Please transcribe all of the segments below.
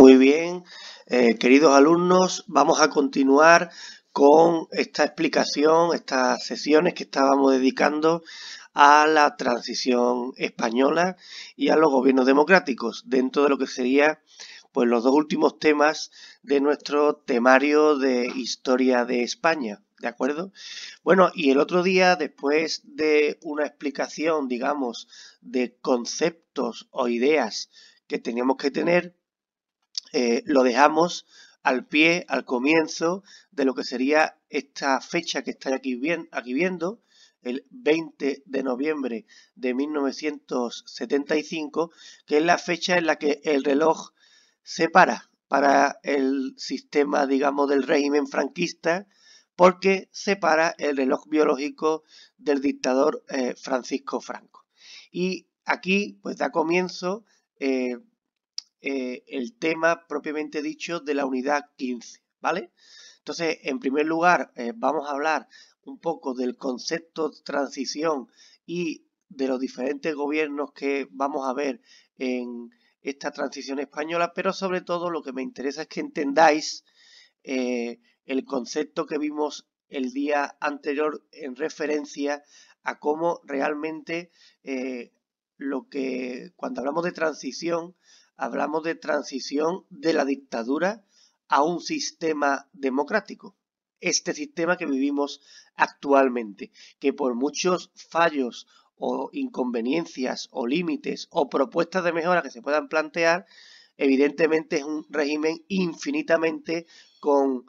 Muy bien, queridos alumnos, vamos a continuar con esta explicación, estas sesiones que estábamos dedicando a la transición española y a los gobiernos democráticos, dentro de lo que sería pues los dos últimos temas de nuestro temario de historia de España, ¿de acuerdo? Bueno, y el otro día, después de una explicación, digamos, de conceptos o ideas que teníamos que tener, lo dejamos al pie, al comienzo de lo que sería esta fecha que estáis aquí viendo, el 20 de noviembre de 1975, que es la fecha en la que el reloj se para el sistema, digamos, del régimen franquista, porque separa el reloj biológico del dictador Francisco Franco. Y aquí pues da comienzo el tema propiamente dicho de la unidad 15, ¿vale? Entonces, en primer lugar, vamos a hablar un poco del concepto de transición y de los diferentes gobiernos que vamos a ver en esta transición española, pero sobre todo lo que me interesa es que entendáis el concepto que vimos el día anterior en referencia a cómo realmente cuando hablamos de transición, hablamos de transición de la dictadura a un sistema democrático. Este sistema que vivimos actualmente, que por muchos fallos o inconveniencias o límites o propuestas de mejora que se puedan plantear, evidentemente es un régimen infinitamente con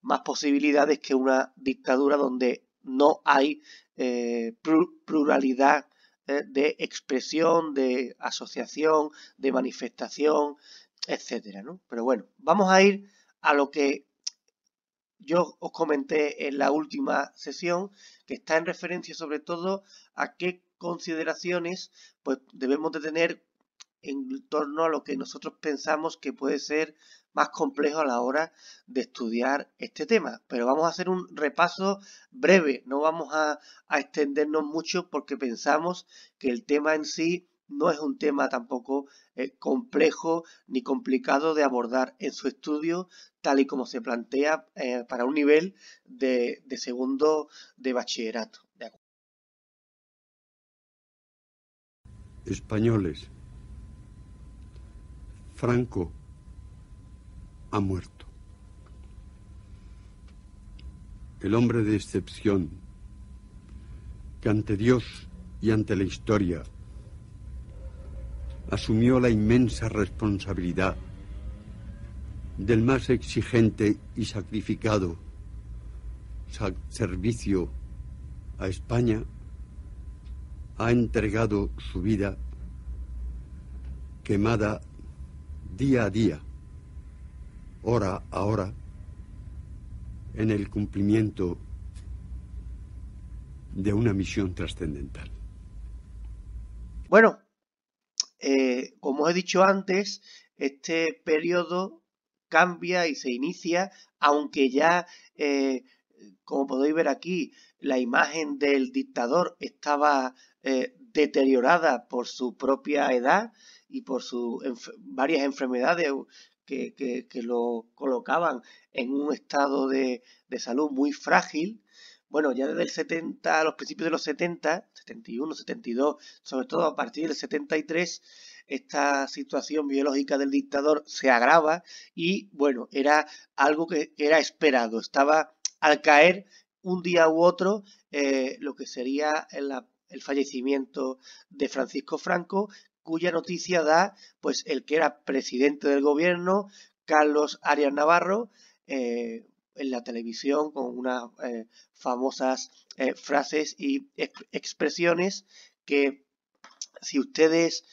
más posibilidades que una dictadura donde no hay pluralidad de expresión, de asociación, de manifestación, etcétera, ¿no? Pero bueno, vamos a ir a lo que yo os comenté en la última sesión, que está en referencia sobre todo a qué consideraciones pues debemos de tener en torno a lo que nosotros pensamos que puede ser más complejo a la hora de estudiar este tema. Pero vamos a hacer un repaso breve, no vamos a extendernos mucho porque pensamos que el tema en sí no es un tema tampoco complejo ni complicado de abordar en su estudio, tal y como se plantea para un nivel de segundo de bachillerato. ¿De acuerdo? Españoles. Franco ha muerto. El hombre de excepción que ante Dios y ante la historia asumió la inmensa responsabilidad del más exigente y sacrificado servicio a España, ha entregado su vida quemada día a día, hora a hora, en el cumplimiento de una misión trascendental. Bueno, como os he dicho antes, este periodo cambia y se inicia, aunque ya, como podéis ver aquí, la imagen del dictador estaba deteriorada por su propia edad y por sus varias enfermedades que lo colocaban en un estado de salud muy frágil. Bueno, ya desde el 70, a los principios de los 70, 71, 72, sobre todo a partir del 73, esta situación biológica del dictador se agrava y, bueno, era algo que era esperado. Estaba al caer un día u otro lo que sería el fallecimiento de Francisco Franco, cuya noticia da pues el que era presidente del gobierno, Carlos Arias Navarro, en la televisión con unas famosas frases y expresiones que si ustedes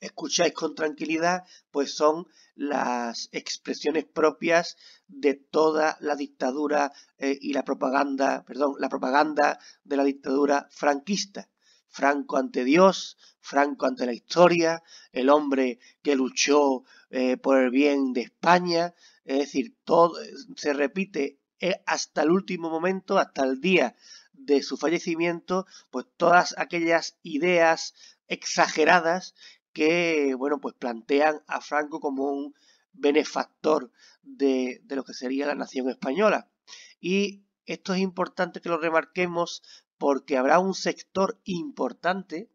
escucháis con tranquilidad, pues son las expresiones propias de toda la dictadura y la propaganda de la dictadura franquista. Franco ante Dios, Franco ante la historia, el hombre que luchó por el bien de España, es decir, todo se repite hasta el último momento, hasta el día de su fallecimiento, pues todas aquellas ideas exageradas que, bueno, pues plantean a Franco como un benefactor de lo que sería la nación española. Y esto es importante que lo remarquemos porque habrá un sector importante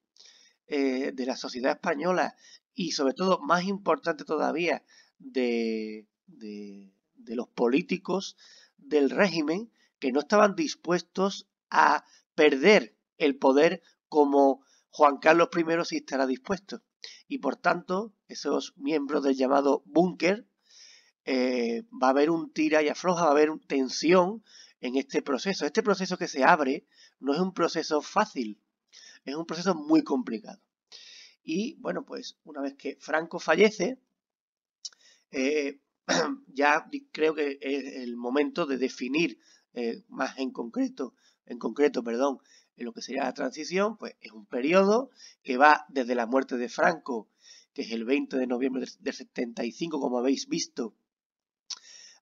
de la sociedad española y sobre todo más importante todavía de los políticos del régimen que no estaban dispuestos a perder el poder como Juan Carlos I sí estará dispuesto. Y por tanto, esos miembros del llamado búnker, va a haber un tira y afloja, va a haber tensión en este proceso. Este proceso que se abre no es un proceso fácil, es un proceso muy complicado. Y bueno, pues una vez que Franco fallece, ya creo que es el momento de definir más en concreto, perdón, en lo que sería la transición. Pues es un periodo que va desde la muerte de Franco, que es el 20 de noviembre del 75, como habéis visto,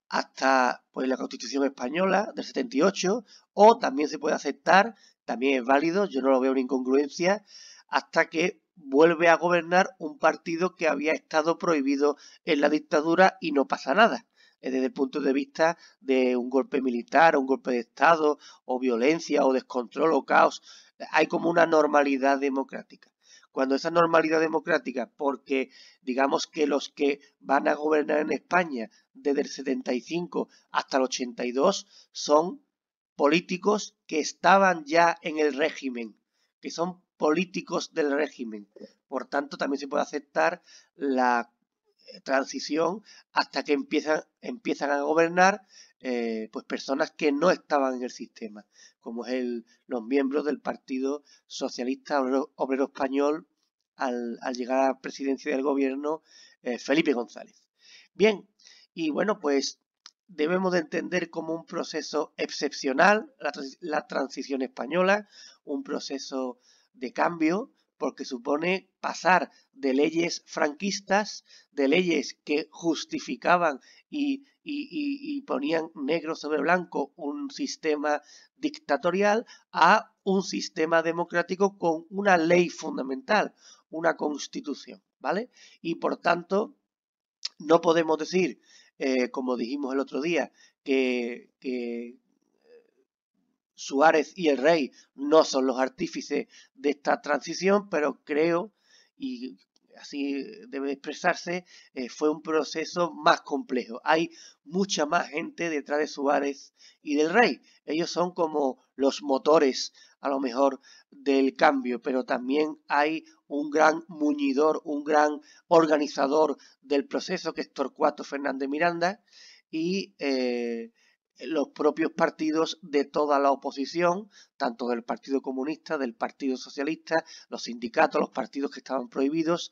hasta pues la Constitución Española del 78, o también se puede aceptar, también es válido, yo no lo veo una incongruencia, hasta que vuelve a gobernar un partido que había estado prohibido en la dictadura y no pasa nada. Desde el punto de vista de un golpe militar, un golpe de Estado, o violencia, o descontrol, o caos, hay como una normalidad democrática. Cuando esa normalidad democrática, porque digamos que los que van a gobernar en España desde el 75 hasta el 82 son políticos que estaban ya en el régimen, que son políticos del régimen. Por tanto, también se puede aceptar la transición hasta que empiezan a gobernar pues personas que no estaban en el sistema, como es los miembros del Partido Socialista Obrero Español al llegar a la presidencia del gobierno, Felipe González. Bien, y bueno, pues debemos de entender como un proceso excepcional la transición española, un proceso de cambio, porque supone pasar de leyes franquistas, de leyes que justificaban y ponían negro sobre blanco un sistema dictatorial, a un sistema democrático con una ley fundamental, una constitución, ¿vale? Y por tanto, no podemos decir, como dijimos el otro día, que Suárez y el rey no son los artífices de esta transición, pero creo, y así debe expresarse, fue un proceso más complejo. Hay mucha más gente detrás de Suárez y del rey. Ellos son como los motores, a lo mejor, del cambio, pero también hay un gran muñidor, un gran organizador del proceso, que es Torcuato Fernández Miranda, y los propios partidos de toda la oposición, tanto del Partido Comunista, del Partido Socialista, los sindicatos, los partidos que estaban prohibidos,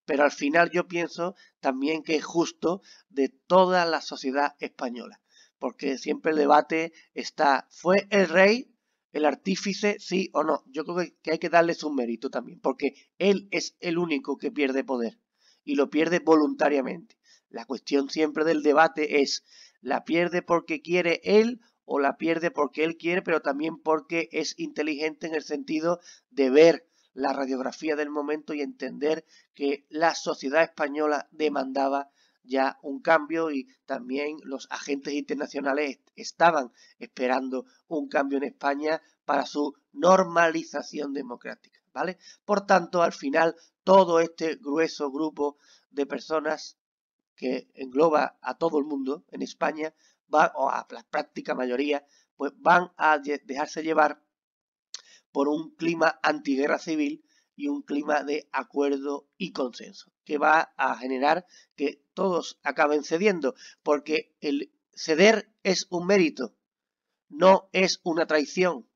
pero al final yo pienso también que es justo de toda la sociedad española, porque siempre el debate está, ¿fue el rey el artífice, sí o no? Yo creo que hay que darle su mérito también, porque él es el único que pierde poder y lo pierde voluntariamente. La cuestión siempre del debate es, ¿la pierde porque quiere él o la pierde porque él quiere, pero también porque es inteligente en el sentido de ver la radiografía del momento y entender que la sociedad española demandaba ya un cambio y también los agentes internacionales estaban esperando un cambio en España para su normalización democrática, ¿vale? Por tanto, al final, todo este grueso grupo de personas que engloba a todo el mundo en España, o a la práctica mayoría, pues van a dejarse llevar por un clima antiguerra civil y un clima de acuerdo y consenso, que va a generar que todos acaben cediendo, porque el ceder es un mérito, no es una traición.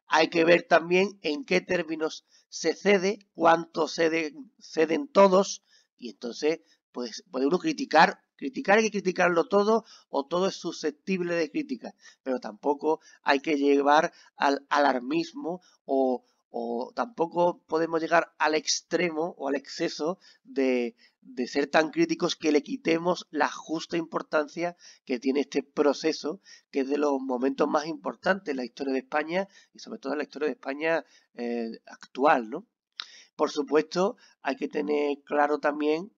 Hay que ver también en qué términos se cede, cuánto ceden todos, y entonces pues puede uno criticar hay que criticarlo todo, o todo es susceptible de crítica, pero tampoco hay que llevar al alarmismo o tampoco podemos llegar al extremo o al exceso de ser tan críticos que le quitemos la justa importancia que tiene este proceso, que es de los momentos más importantes en la historia de España y sobre todo en la historia de España actual, ¿no? Por supuesto, hay que tener claro también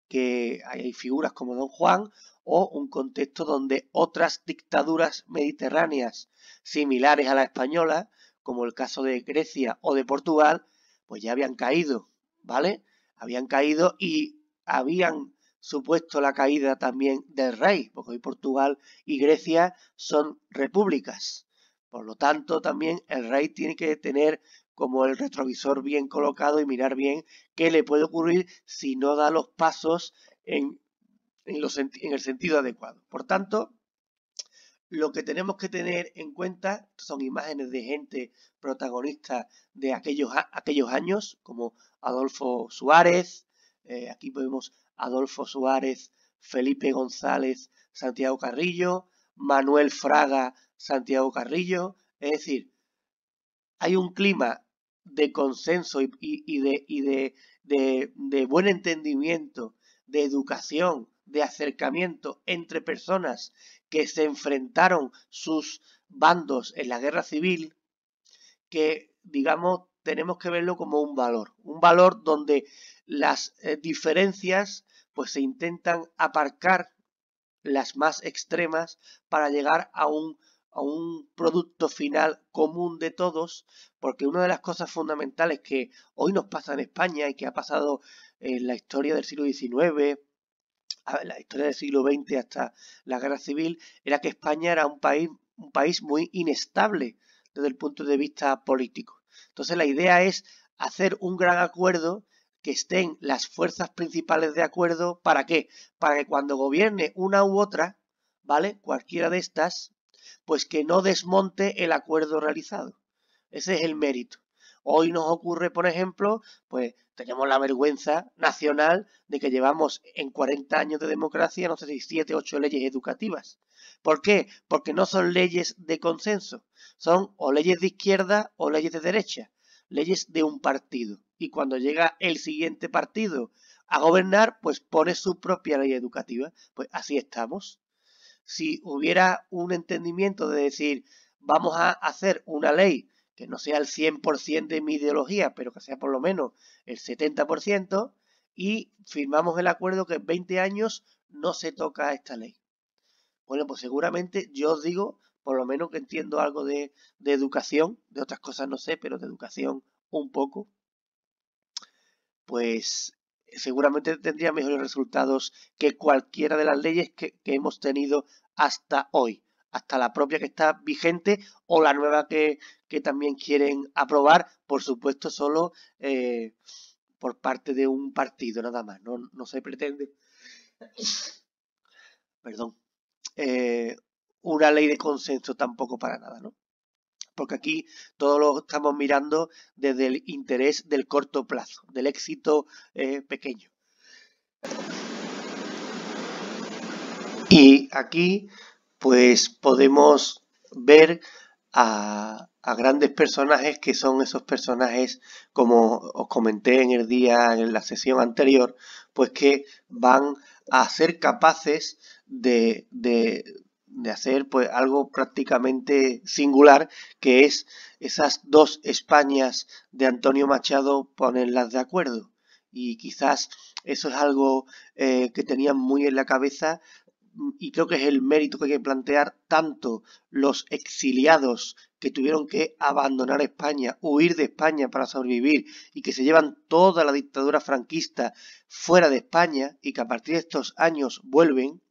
que hay figuras como Don Juan o un contexto donde otras dictaduras mediterráneas similares a la española, como el caso de Grecia o de Portugal, pues ya habían caído, ¿vale? Habían caído y habían supuesto la caída también del rey, porque hoy Portugal y Grecia son repúblicas. Por lo tanto, también el rey tiene que tener como el retrovisor bien colocado y mirar bien qué le puede ocurrir si no da los pasos en el sentido adecuado. Por tanto, lo que tenemos que tener en cuenta son imágenes de gente protagonista de aquellos años, como Adolfo Suárez, aquí vemos Adolfo Suárez, Felipe González, Santiago Carrillo, Manuel Fraga, Santiago Carrillo, es decir, hay un clima de consenso de buen entendimiento, de educación, de acercamiento entre personas que se enfrentaron sus bandos en la guerra civil, que, digamos, tenemos que verlo como un valor donde las diferencias pues se intentan aparcar las más extremas para llegar a un producto final común de todos, porque una de las cosas fundamentales que hoy nos pasa en España y que ha pasado en la historia del siglo XIX, la historia del siglo XX hasta la guerra civil, era que España era un país muy inestable desde el punto de vista político. Entonces la idea es hacer un gran acuerdo, que estén las fuerzas principales de acuerdo. ¿Para qué? Para que cuando gobierne una u otra, ¿vale? Cualquiera de estas, pues que no desmonte el acuerdo realizado. Ese es el mérito. Hoy nos ocurre, por ejemplo, pues tenemos la vergüenza nacional de que llevamos en 40 años de democracia, no sé si 7, 8 leyes educativas. ¿Por qué? Porque no son leyes de consenso, son o leyes de izquierda o leyes de derecha, leyes de un partido. Y cuando llega el siguiente partido a gobernar, pues pone su propia ley educativa. Pues así estamos. Si hubiera un entendimiento de decir, vamos a hacer una ley que no sea el 100% de mi ideología, pero que sea por lo menos el 70%, y firmamos el acuerdo que en 20 años no se toca esta ley. Bueno, pues seguramente yo os digo, por lo menos que entiendo algo de educación, de otras cosas no sé, pero de educación un poco, pues seguramente tendría mejores resultados que cualquiera de las leyes que hemos tenido hasta hoy, hasta la propia que está vigente o la nueva que también quieren aprobar, por supuesto solo por parte de un partido nada más, no se pretende, perdón, una ley de consenso tampoco para nada, ¿no? Porque aquí todo lo estamos mirando desde el interés del corto plazo, del éxito pequeño. Y aquí pues podemos ver a grandes personajes que son esos personajes, como os comenté en la sesión anterior, pues que van a ser capaces de hacer pues algo prácticamente singular, que es esas dos Españas de Antonio Machado ponerlas de acuerdo. Y quizás eso es algo que tenían muy en la cabeza, y creo que es el mérito que hay que plantear tanto los exiliados que tuvieron que abandonar España, huir de España para sobrevivir y que se llevan toda la dictadura franquista fuera de España y que a partir de estos años vuelven,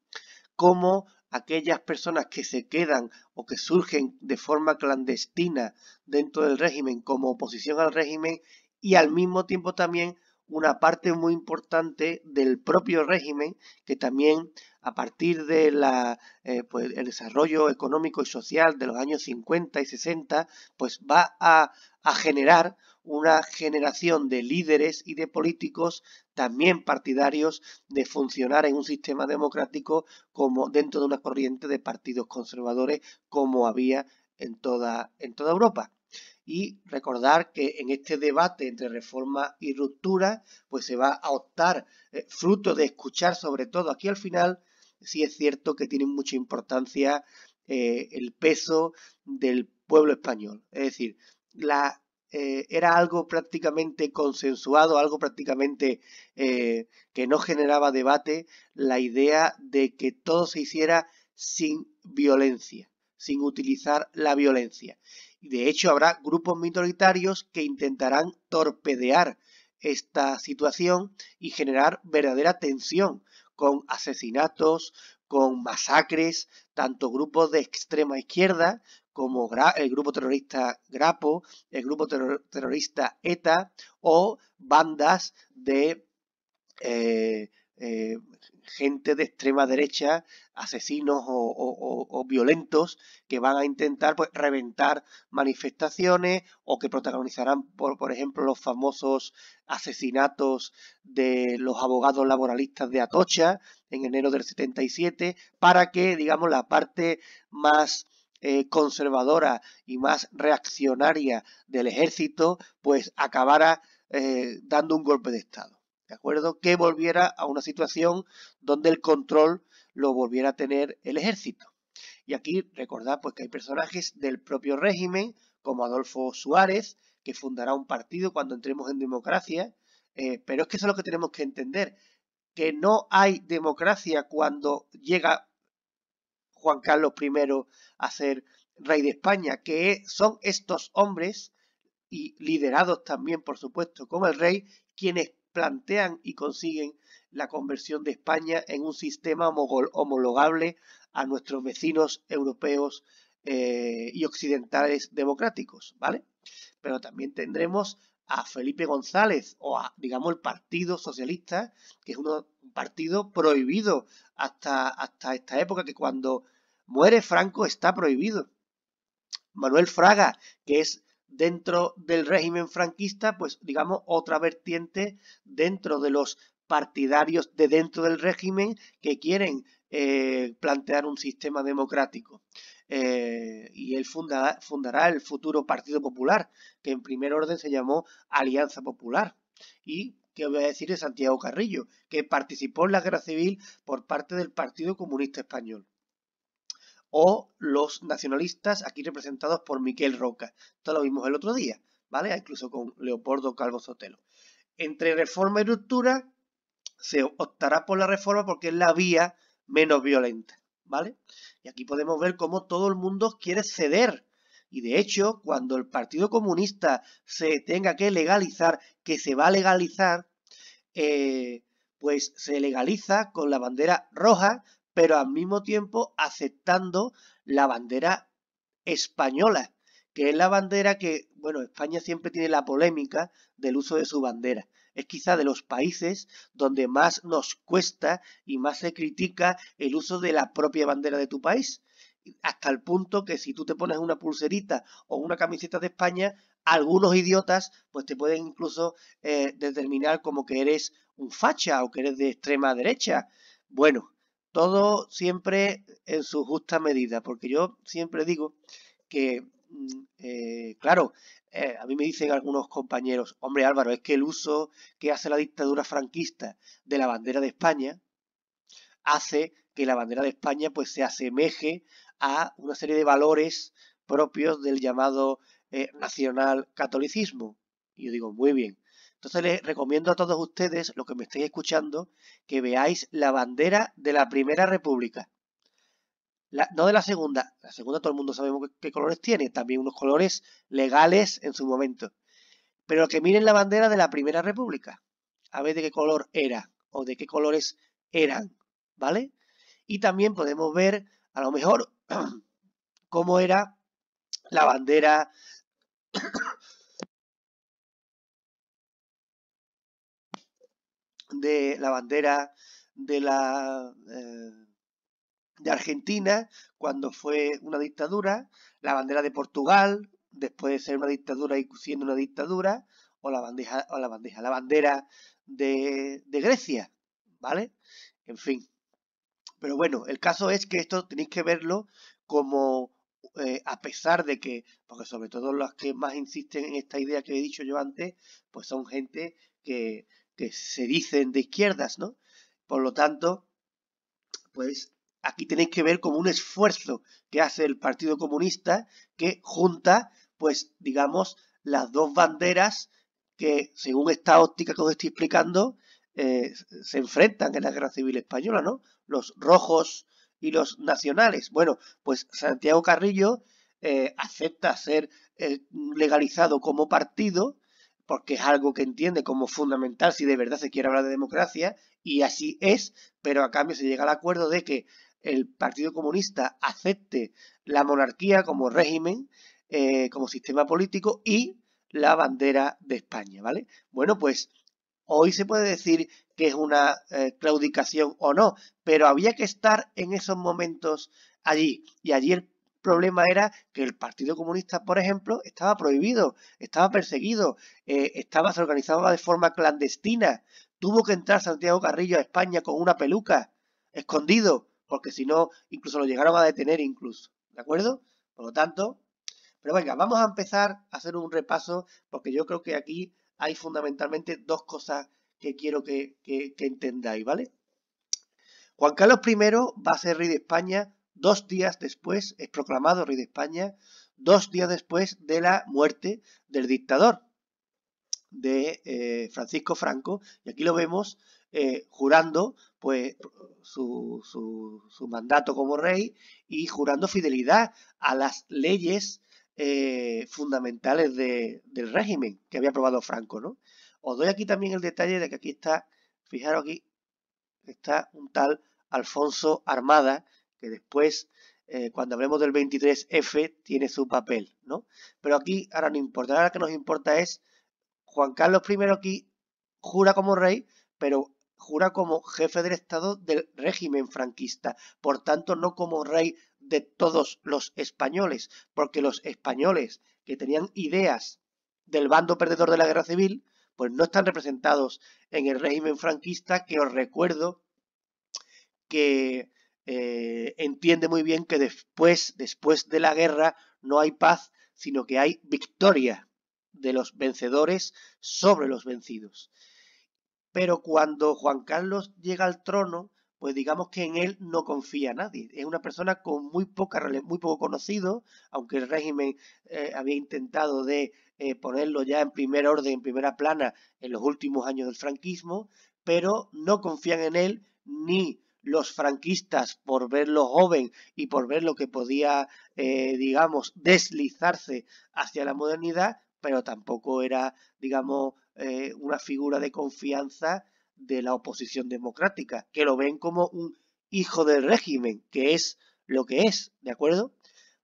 como aquellas personas que se quedan o que surgen de forma clandestina dentro del régimen como oposición al régimen, y al mismo tiempo también una parte muy importante del propio régimen que también a partir de pues el desarrollo económico y social de los años 50 y 60 pues va a generar una generación de líderes y de políticos también partidarios de funcionar en un sistema democrático como dentro de una corriente de partidos conservadores como había en toda Europa. Y recordar que en este debate entre reforma y ruptura pues se va a optar, fruto de escuchar sobre todo, aquí al final sí es cierto que tiene mucha importancia el peso del pueblo español, es decir, era algo prácticamente consensuado, algo prácticamente que no generaba debate, la idea de que todo se hiciera sin violencia, sin utilizar la violencia. De hecho, habrá grupos minoritarios que intentarán torpedear esta situación y generar verdadera tensión con asesinatos, con masacres, tanto grupos de extrema izquierda como el grupo terrorista Grapo, el grupo terrorista ETA o bandas de gente de extrema derecha, asesinos o violentos que van a intentar pues reventar manifestaciones o que protagonizarán por ejemplo los famosos asesinatos de los abogados laboralistas de Atocha en enero del 77 para que digamos la parte más conservadora y más reaccionaria del ejército pues acabara dando un golpe de estado. ¿De acuerdo? Que volviera a una situación donde el control lo volviera a tener el ejército. Y aquí recordad pues que hay personajes del propio régimen, como Adolfo Suárez, que fundará un partido cuando entremos en democracia, pero es que eso es lo que tenemos que entender, que no hay democracia cuando llega Juan Carlos I a ser rey de España, que son estos hombres, y liderados también, por supuesto, como el rey, quienes plantean y consiguen la conversión de España en un sistema homologable a nuestros vecinos europeos y occidentales democráticos, ¿vale? Pero también tendremos a Felipe González o a, digamos, el Partido Socialista, que es un partido prohibido hasta esta época, que cuando muere Franco está prohibido. Manuel Fraga, que es dentro del régimen franquista, pues digamos otra vertiente dentro de los partidarios de dentro del régimen que quieren plantear un sistema democrático. Y él fundará el futuro Partido Popular, que en primer orden se llamó Alianza Popular. Y que voy a decir de Santiago Carrillo, que participó en la guerra civil por parte del Partido Comunista Español. O los nacionalistas, aquí representados por Miquel Roca. Esto lo vimos el otro día, ¿vale? Incluso con Leopoldo Calvo Sotelo. Entre reforma y ruptura se optará por la reforma porque es la vía menos violenta, ¿vale? Y aquí podemos ver cómo todo el mundo quiere ceder. Y de hecho, cuando el Partido Comunista se tenga que legalizar, que se va a legalizar, pues se legaliza con la bandera roja, pero al mismo tiempo aceptando la bandera española, que es la bandera que, bueno, España siempre tiene la polémica del uso de su bandera. Es quizá de los países donde más nos cuesta y más se critica el uso de la propia bandera de tu país. Hasta el punto que si tú te pones una pulserita o una camiseta de España, algunos idiotas pues te pueden incluso determinar como que eres un facha o que eres de extrema derecha. Bueno, todo siempre en su justa medida, porque yo siempre digo que, claro, a mí me dicen algunos compañeros, hombre Álvaro, es que el uso que hace la dictadura franquista de la bandera de España hace que la bandera de España pues se asemeje a una serie de valores propios del llamado nacional catolicismo. Y yo digo, muy bien. Entonces les recomiendo a todos ustedes, los que me estéis escuchando, que veáis la bandera de la Primera República. No de la segunda todo el mundo sabemos qué colores tiene, también unos colores legales en su momento. Pero que miren la bandera de la Primera República, a ver de qué color era o de qué colores eran, ¿vale? Y también podemos ver, a lo mejor, cómo era la bandera de de Argentina cuando fue una dictadura, la bandera de Portugal después de ser una dictadura y siendo una dictadura, o la bandera de Grecia, ¿vale? En fin. Pero bueno, el caso es que esto tenéis que verlo como, a pesar de que, porque sobre todo los que más insisten en esta idea que he dicho yo antes, pues son gente que se dicen de izquierdas, ¿no? Por lo tanto, pues aquí tenéis que ver como un esfuerzo que hace el Partido Comunista que junta, pues digamos, las dos banderas que, según esta óptica que os estoy explicando, se enfrentan en la Guerra Civil Española, ¿no? Los rojos y los nacionales. Bueno, pues Santiago Carrillo acepta ser legalizado como partido, porque es algo que entiende como fundamental si de verdad se quiere hablar de democracia, y así es, pero a cambio se llega al acuerdo de que el Partido Comunista acepte la monarquía como régimen, como sistema político, y la bandera de España, ¿vale? Bueno, pues hoy se puede decir que es una claudicación o no, pero había que estar en esos momentos allí, y allí el problema era que el Partido Comunista, por ejemplo, estaba prohibido, estaba perseguido, se organizaba de forma clandestina, tuvo que entrar Santiago Carrillo a España con una peluca, escondido, porque si no, incluso lo llegaron a detener incluso, ¿de acuerdo? Por lo tanto, pero venga, vamos a empezar a hacer un repaso, porque yo creo que aquí hay fundamentalmente dos cosas que quiero que entendáis, ¿vale? Juan Carlos I va a ser rey de España 2 días después, es proclamado rey de España, 2 días después de la muerte del dictador, de Francisco Franco, y aquí lo vemos jurando pues su mandato como rey y jurando fidelidad a las leyes fundamentales del régimen que había aprobado Franco, ¿no? Os doy aquí también el detalle de que aquí está, fijaros aquí, está un tal Alfonso Armada, que después, cuando hablemos del 23F, tiene su papel, ¿no? Pero aquí ahora no importa, ahora lo que nos importa es Juan Carlos I aquí jura como rey, pero jura como jefe del Estado del régimen franquista, por tanto no como rey de todos los españoles, porque los españoles que tenían ideas del bando perdedor de la guerra civil, pues no están representados en el régimen franquista, que os recuerdo que entiende muy bien que después de la guerra no hay paz, sino que hay victoria de los vencedores sobre los vencidos. Pero cuando Juan Carlos llega al trono, pues digamos que en él no confía nadie. Es una persona con muy poco conocido, aunque el régimen había intentado de ponerlo ya en primer orden, en primera plana, en los últimos años del franquismo, pero no confían en él ni los franquistas por verlo joven y por ver lo que podía, digamos, deslizarse hacia la modernidad, pero tampoco era, digamos, una figura de confianza de la oposición democrática, que lo ven como un hijo del régimen, que es lo que es, ¿de acuerdo?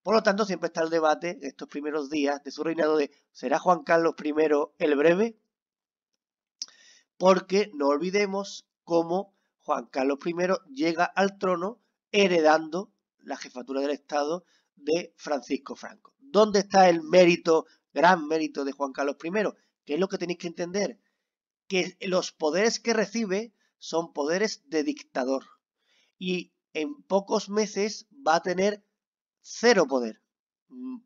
Por lo tanto, siempre está el debate de estos primeros días de su reinado de ¿será Juan Carlos I el breve? Porque no olvidemos cómo Juan Carlos I llega al trono heredando la jefatura del Estado de Francisco Franco. ¿Dónde está el mérito, gran mérito de Juan Carlos I? ¿Qué es lo que tenéis que entender? Que los poderes que recibe son poderes de dictador y en pocos meses va a tener cero poder.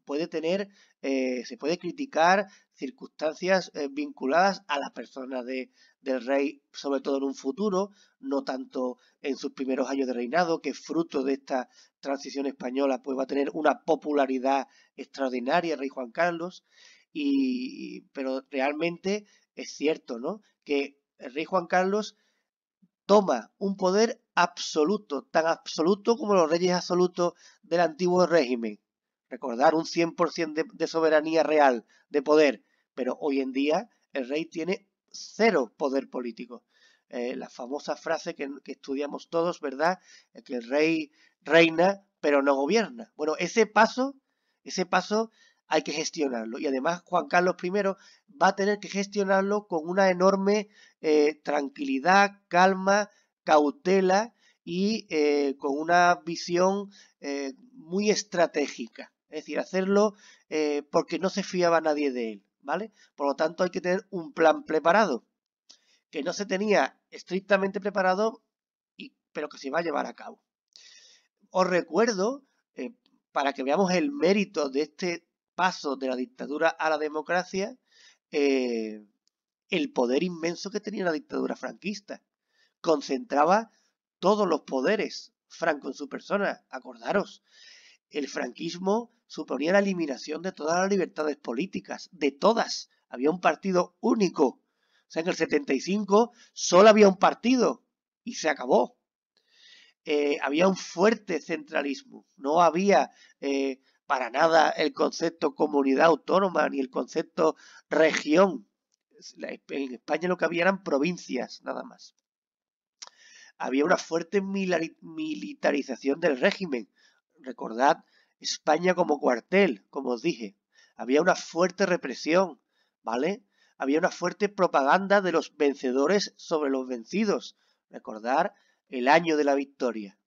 Puede tener, se puede criticar circunstancias vinculadas a la persona del rey, sobre todo en un futuro, no tanto en sus primeros años de reinado, que fruto de esta transición española pues va a tener una popularidad extraordinaria el rey Juan Carlos, pero realmente es cierto, ¿no?, que el rey Juan Carlos toma un poder absoluto, tan absoluto como los reyes absolutos del antiguo régimen. Recordar un 100% de soberanía real, de poder, pero hoy en día el rey tiene cero poder político. La famosa frase que estudiamos todos, ¿verdad? Que el rey reina, pero no gobierna. Bueno, ese paso hay que gestionarlo. Y además Juan Carlos I va a tener que gestionarlo con una enorme tranquilidad, calma, cautela y con una visión muy estratégica. Es decir, hacerlo porque no se fiaba nadie de él, ¿vale? Por lo tanto, hay que tener un plan preparado, que no se tenía estrictamente preparado, pero que se va a llevar a cabo. Os recuerdo, para que veamos el mérito de este paso de la dictadura a la democracia, el poder inmenso que tenía la dictadura franquista. Concentraba todos los poderes Franco en su persona. Acordaros, el franquismo suponía la eliminación de todas las libertades políticas, de todas. Había un partido único. O sea, en el 75 solo había un partido y se acabó. Había un fuerte centralismo. No había para nada el concepto comunidad autónoma ni el concepto región. En España lo que había eran provincias, nada más. Había una fuerte militarización del régimen. Recordad España como cuartel, como os dije. Había una fuerte represión, ¿vale? Había una fuerte propaganda de los vencedores sobre los vencidos. Recordar el año de la victoria.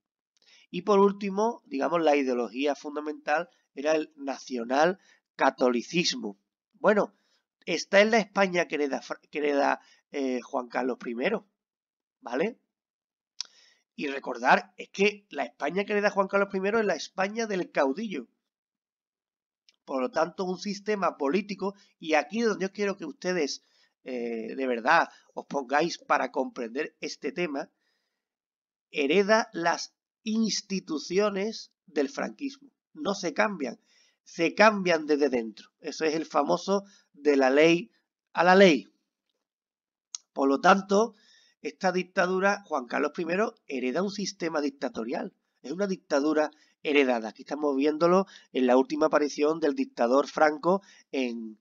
Y por último, digamos, la ideología fundamental era el nacional catolicismo. Bueno, esta es la España que hereda Juan Carlos I, ¿vale? Y recordar, es que la España que hereda Juan Carlos I es la España del caudillo. Por lo tanto, un sistema político, y aquí es donde yo quiero que ustedes de verdad os pongáis para comprender este tema, hereda las instituciones del franquismo. No se cambian desde dentro. Eso es el famoso de la ley a la ley. Por lo tanto, esta dictadura, Juan Carlos I, hereda un sistema dictatorial. Es una dictadura heredada. Aquí estamos viéndolo en la última aparición del dictador Franco en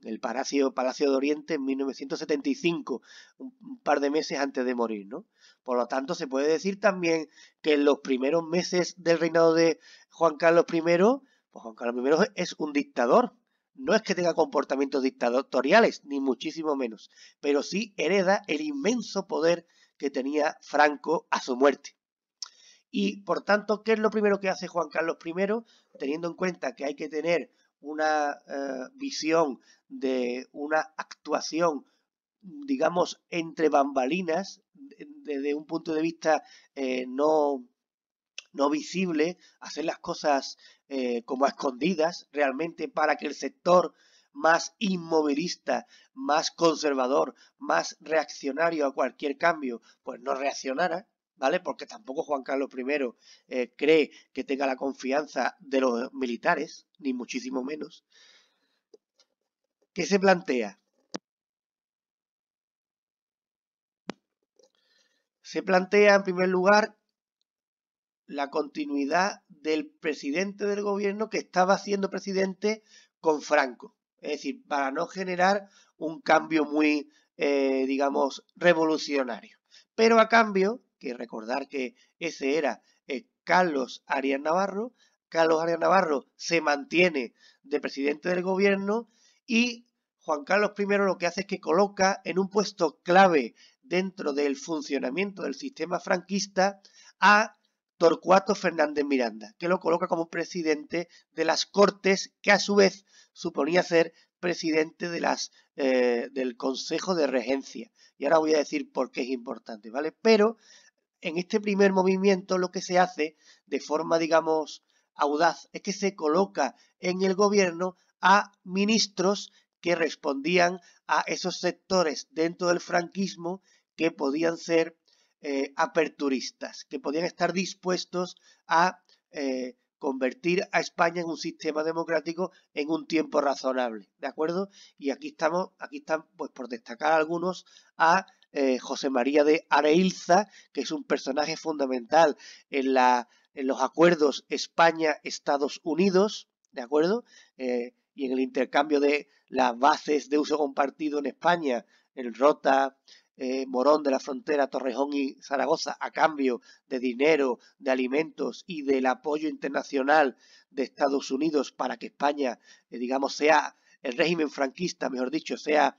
el Palacio de Oriente en 1975, un par de meses antes de morir, ¿no? Por lo tanto, se puede decir también que en los primeros meses del reinado de Juan Carlos I, pues Juan Carlos I es un dictador. No es que tenga comportamientos dictatoriales, ni muchísimo menos, pero sí hereda el inmenso poder que tenía Franco a su muerte. Y, por tanto, ¿qué es lo primero que hace Juan Carlos I? Teniendo en cuenta que hay que tener una visión de una actuación, digamos, entre bambalinas, desde un punto de vista no visible, hacer las cosas como a escondidas, realmente para que el sector más inmovilista, más conservador, más reaccionario a cualquier cambio, pues no reaccionara, ¿vale? Porque tampoco Juan Carlos I cree que tenga la confianza de los militares, ni muchísimo menos. ¿Qué se plantea? Se plantea, en primer lugar, la continuidad del presidente del gobierno que estaba siendo presidente con Franco. Es decir, para no generar un cambio muy, digamos, revolucionario. Pero a cambio, que recordar que ese era Carlos Arias Navarro, Carlos Arias Navarro se mantiene de presidente del gobierno y Juan Carlos I lo que hace es que coloca en un puesto clave dentro del funcionamiento del sistema franquista a Torcuato Fernández Miranda, que lo coloca como presidente de las Cortes, que a su vez suponía ser presidente de del Consejo de Regencia. Y ahora voy a decir por qué es importante, ¿vale? Pero en este primer movimiento lo que se hace de forma, digamos, audaz es que se coloca en el gobierno a ministros que respondían a esos sectores dentro del franquismo que podían ser aperturistas, que podían estar dispuestos a convertir a España en un sistema democrático en un tiempo razonable, ¿de acuerdo? Y aquí están, pues por destacar algunos, a José María de Areilza, que es un personaje fundamental en los acuerdos España-Estados Unidos, ¿de acuerdo? Y en el intercambio de las bases de uso compartido en España, el Rota, Morón de la Frontera, Torrejón y Zaragoza, a cambio de dinero, de alimentos y del apoyo internacional de Estados Unidos para que España, digamos, sea el régimen franquista, mejor dicho, sea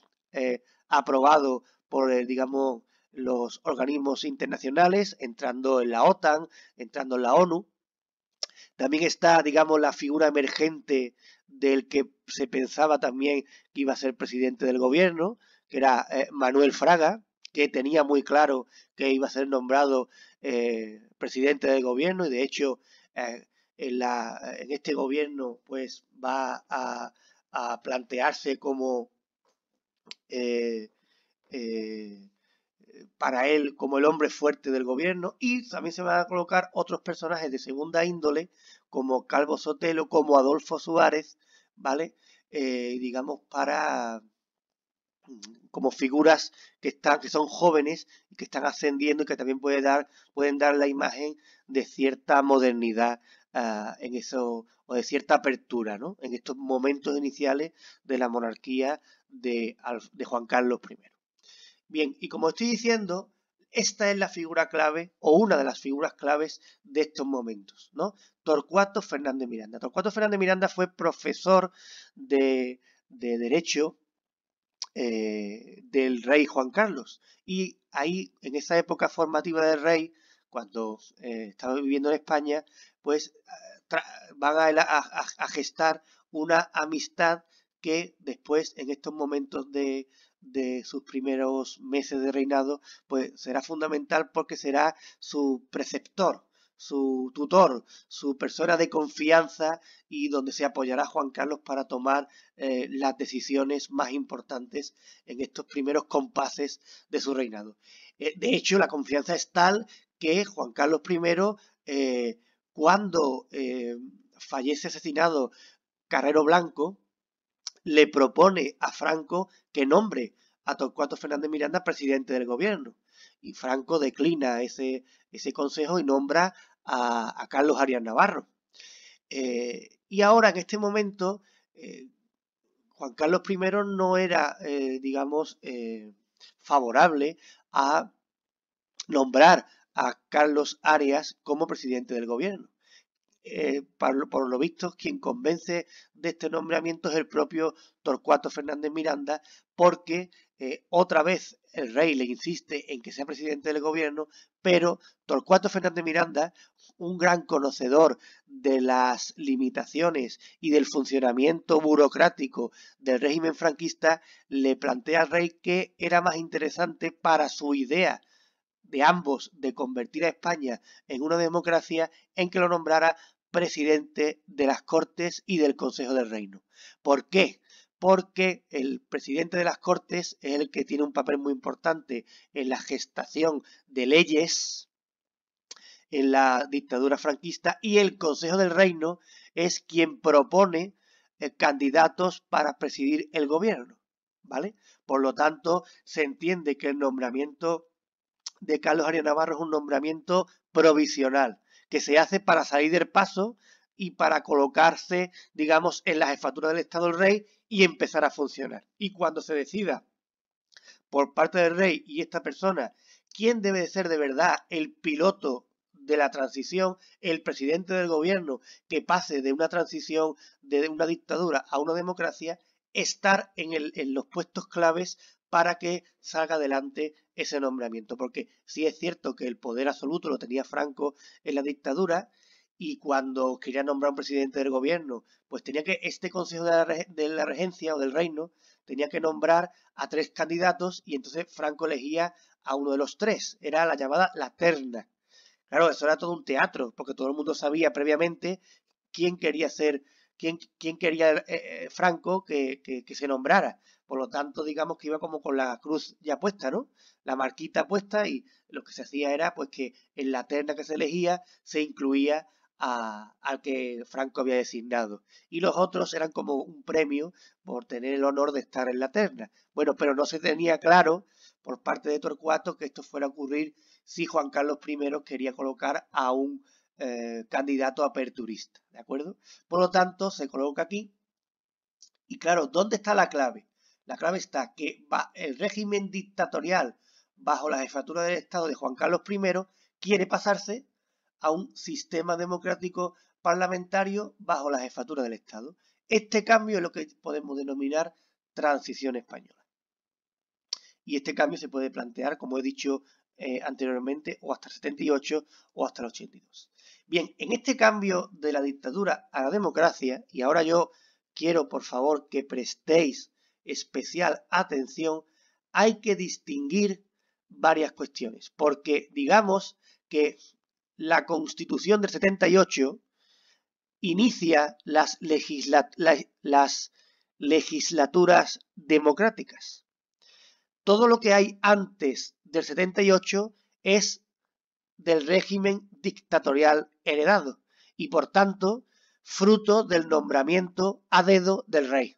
aprobado por, digamos, los organismos internacionales, entrando en la OTAN, entrando en la ONU. También está, digamos, la figura emergente del que se pensaba también que iba a ser presidente del gobierno, que era Manuel Fraga, que tenía muy claro que iba a ser nombrado presidente del gobierno y de hecho en este gobierno pues va a plantearse como para él como el hombre fuerte del gobierno y también se van a colocar otros personajes de segunda índole como Calvo Sotelo, como Adolfo Suárez, ¿vale? Digamos, como figuras que son jóvenes y que están ascendiendo y que también pueden dar la imagen de cierta modernidad en eso, o de cierta apertura, ¿no? En estos momentos iniciales de la monarquía de Juan Carlos I. Bien, y como estoy diciendo, esta es la figura clave o una de las figuras claves de estos momentos, ¿no? Torcuato Fernández Miranda. Torcuato Fernández Miranda fue profesor de Derecho del rey Juan Carlos. Y ahí, en esa época formativa del rey, cuando estaba viviendo en España, pues van a gestar una amistad que después, en estos momentos de sus primeros meses de reinado, pues será fundamental porque será su preceptor, su tutor, su persona de confianza y donde se apoyará Juan Carlos para tomar las decisiones más importantes en estos primeros compases de su reinado. De hecho, la confianza es tal que Juan Carlos I, cuando fallece asesinado Carrero Blanco, le propone a Franco que nombre a Torcuato Fernández Miranda presidente del gobierno. Y Franco declina ese consejo y nombra a Carlos Arias Navarro. Y ahora, en este momento, Juan Carlos I no era, digamos, favorable a nombrar a Carlos Arias como presidente del gobierno. Por lo visto, quien convence de este nombramiento es el propio Torcuato Fernández Miranda, porque otra vez el rey le insiste en que sea presidente del gobierno, pero Torcuato Fernández Miranda, un gran conocedor de las limitaciones y del funcionamiento burocrático del régimen franquista, le plantea al rey que era más interesante para su idea de ambos de convertir a España en una democracia en que lo nombrara presidente de las Cortes y del Consejo del Reino. ¿Por qué? Porque el presidente de las Cortes es el que tiene un papel muy importante en la gestación de leyes en la dictadura franquista y el Consejo del Reino es quien propone candidatos para presidir el gobierno, ¿vale? Por lo tanto, se entiende que el nombramiento de Carlos Arias Navarro es un nombramiento provisional, que se hace para salir del paso y para colocarse, digamos, en la jefatura del Estado del Rey y empezar a funcionar. Y cuando se decida por parte del Rey y esta persona quién debe de ser de verdad el piloto de la transición, el presidente del gobierno que pase de una transición de una dictadura a una democracia, estar en los puestos claves para que salga adelante ese nombramiento. Porque sí es cierto que el poder absoluto lo tenía Franco en la dictadura y cuando quería nombrar un presidente del gobierno, pues tenía que este consejo de la regencia o del reino tenía que nombrar a 3 candidatos y entonces Franco elegía a uno de los 3. Era la llamada la terna. Claro, eso era todo un teatro, porque todo el mundo sabía previamente quién quería ser, quién quería Franco que se nombrara. Por lo tanto, digamos que iba como con la cruz ya puesta, ¿no? La marquita puesta y lo que se hacía era pues que en la terna que se elegía se incluía al que Franco había designado. Y los otros eran como un premio por tener el honor de estar en la terna. Bueno, pero no se tenía claro por parte de Torcuato que esto fuera a ocurrir si Juan Carlos I quería colocar a un candidato aperturista, ¿de acuerdo? Por lo tanto, se coloca aquí y claro, ¿dónde está la clave? La clave está que el régimen dictatorial bajo la jefatura del Estado de Juan Carlos I quiere pasarse a un sistema democrático parlamentario bajo la jefatura del Estado. Este cambio es lo que podemos denominar transición española. Y este cambio se puede plantear, como he dicho anteriormente, o hasta el 78 o hasta el 82. Bien, en este cambio de la dictadura a la democracia, y ahora yo quiero por favor que prestéis especial atención, hay que distinguir varias cuestiones, porque digamos que la Constitución del 78 inicia las legislaturas democráticas. Todo lo que hay antes del 78 es del régimen dictatorial heredado. y por tanto fruto del nombramiento a dedo del rey.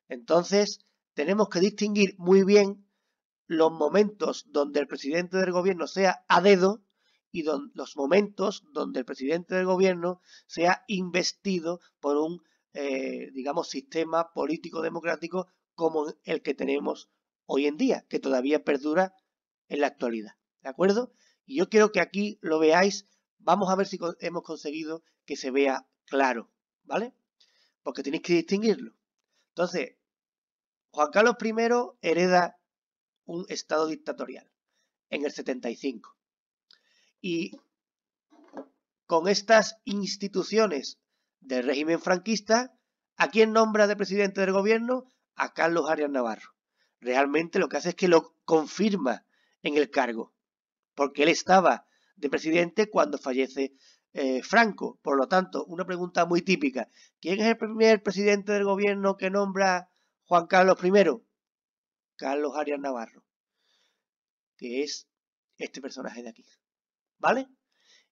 Entonces tenemos que distinguir muy bien los momentos donde el presidente del gobierno sea a dedo y los momentos donde el presidente del gobierno sea investido por un, digamos, sistema político democrático como el que tenemos hoy en día, que todavía perdura en la actualidad. ¿De acuerdo? Y yo quiero que aquí lo veáis. Vamos a ver si hemos conseguido que se vea claro, ¿vale? Porque tenéis que distinguirlo. Entonces, Juan Carlos I hereda un estado dictatorial en el 75. Y con estas instituciones del régimen franquista, ¿a quién nombra de presidente del gobierno? A Carlos Arias Navarro. Realmente lo que hace es que lo confirma en el cargo, porque él estaba de presidente cuando fallece Franco. Por lo tanto, una pregunta muy típica: ¿quién es el primer presidente del gobierno que nombra Juan Carlos I? Carlos Arias Navarro, que es este personaje de aquí, ¿vale?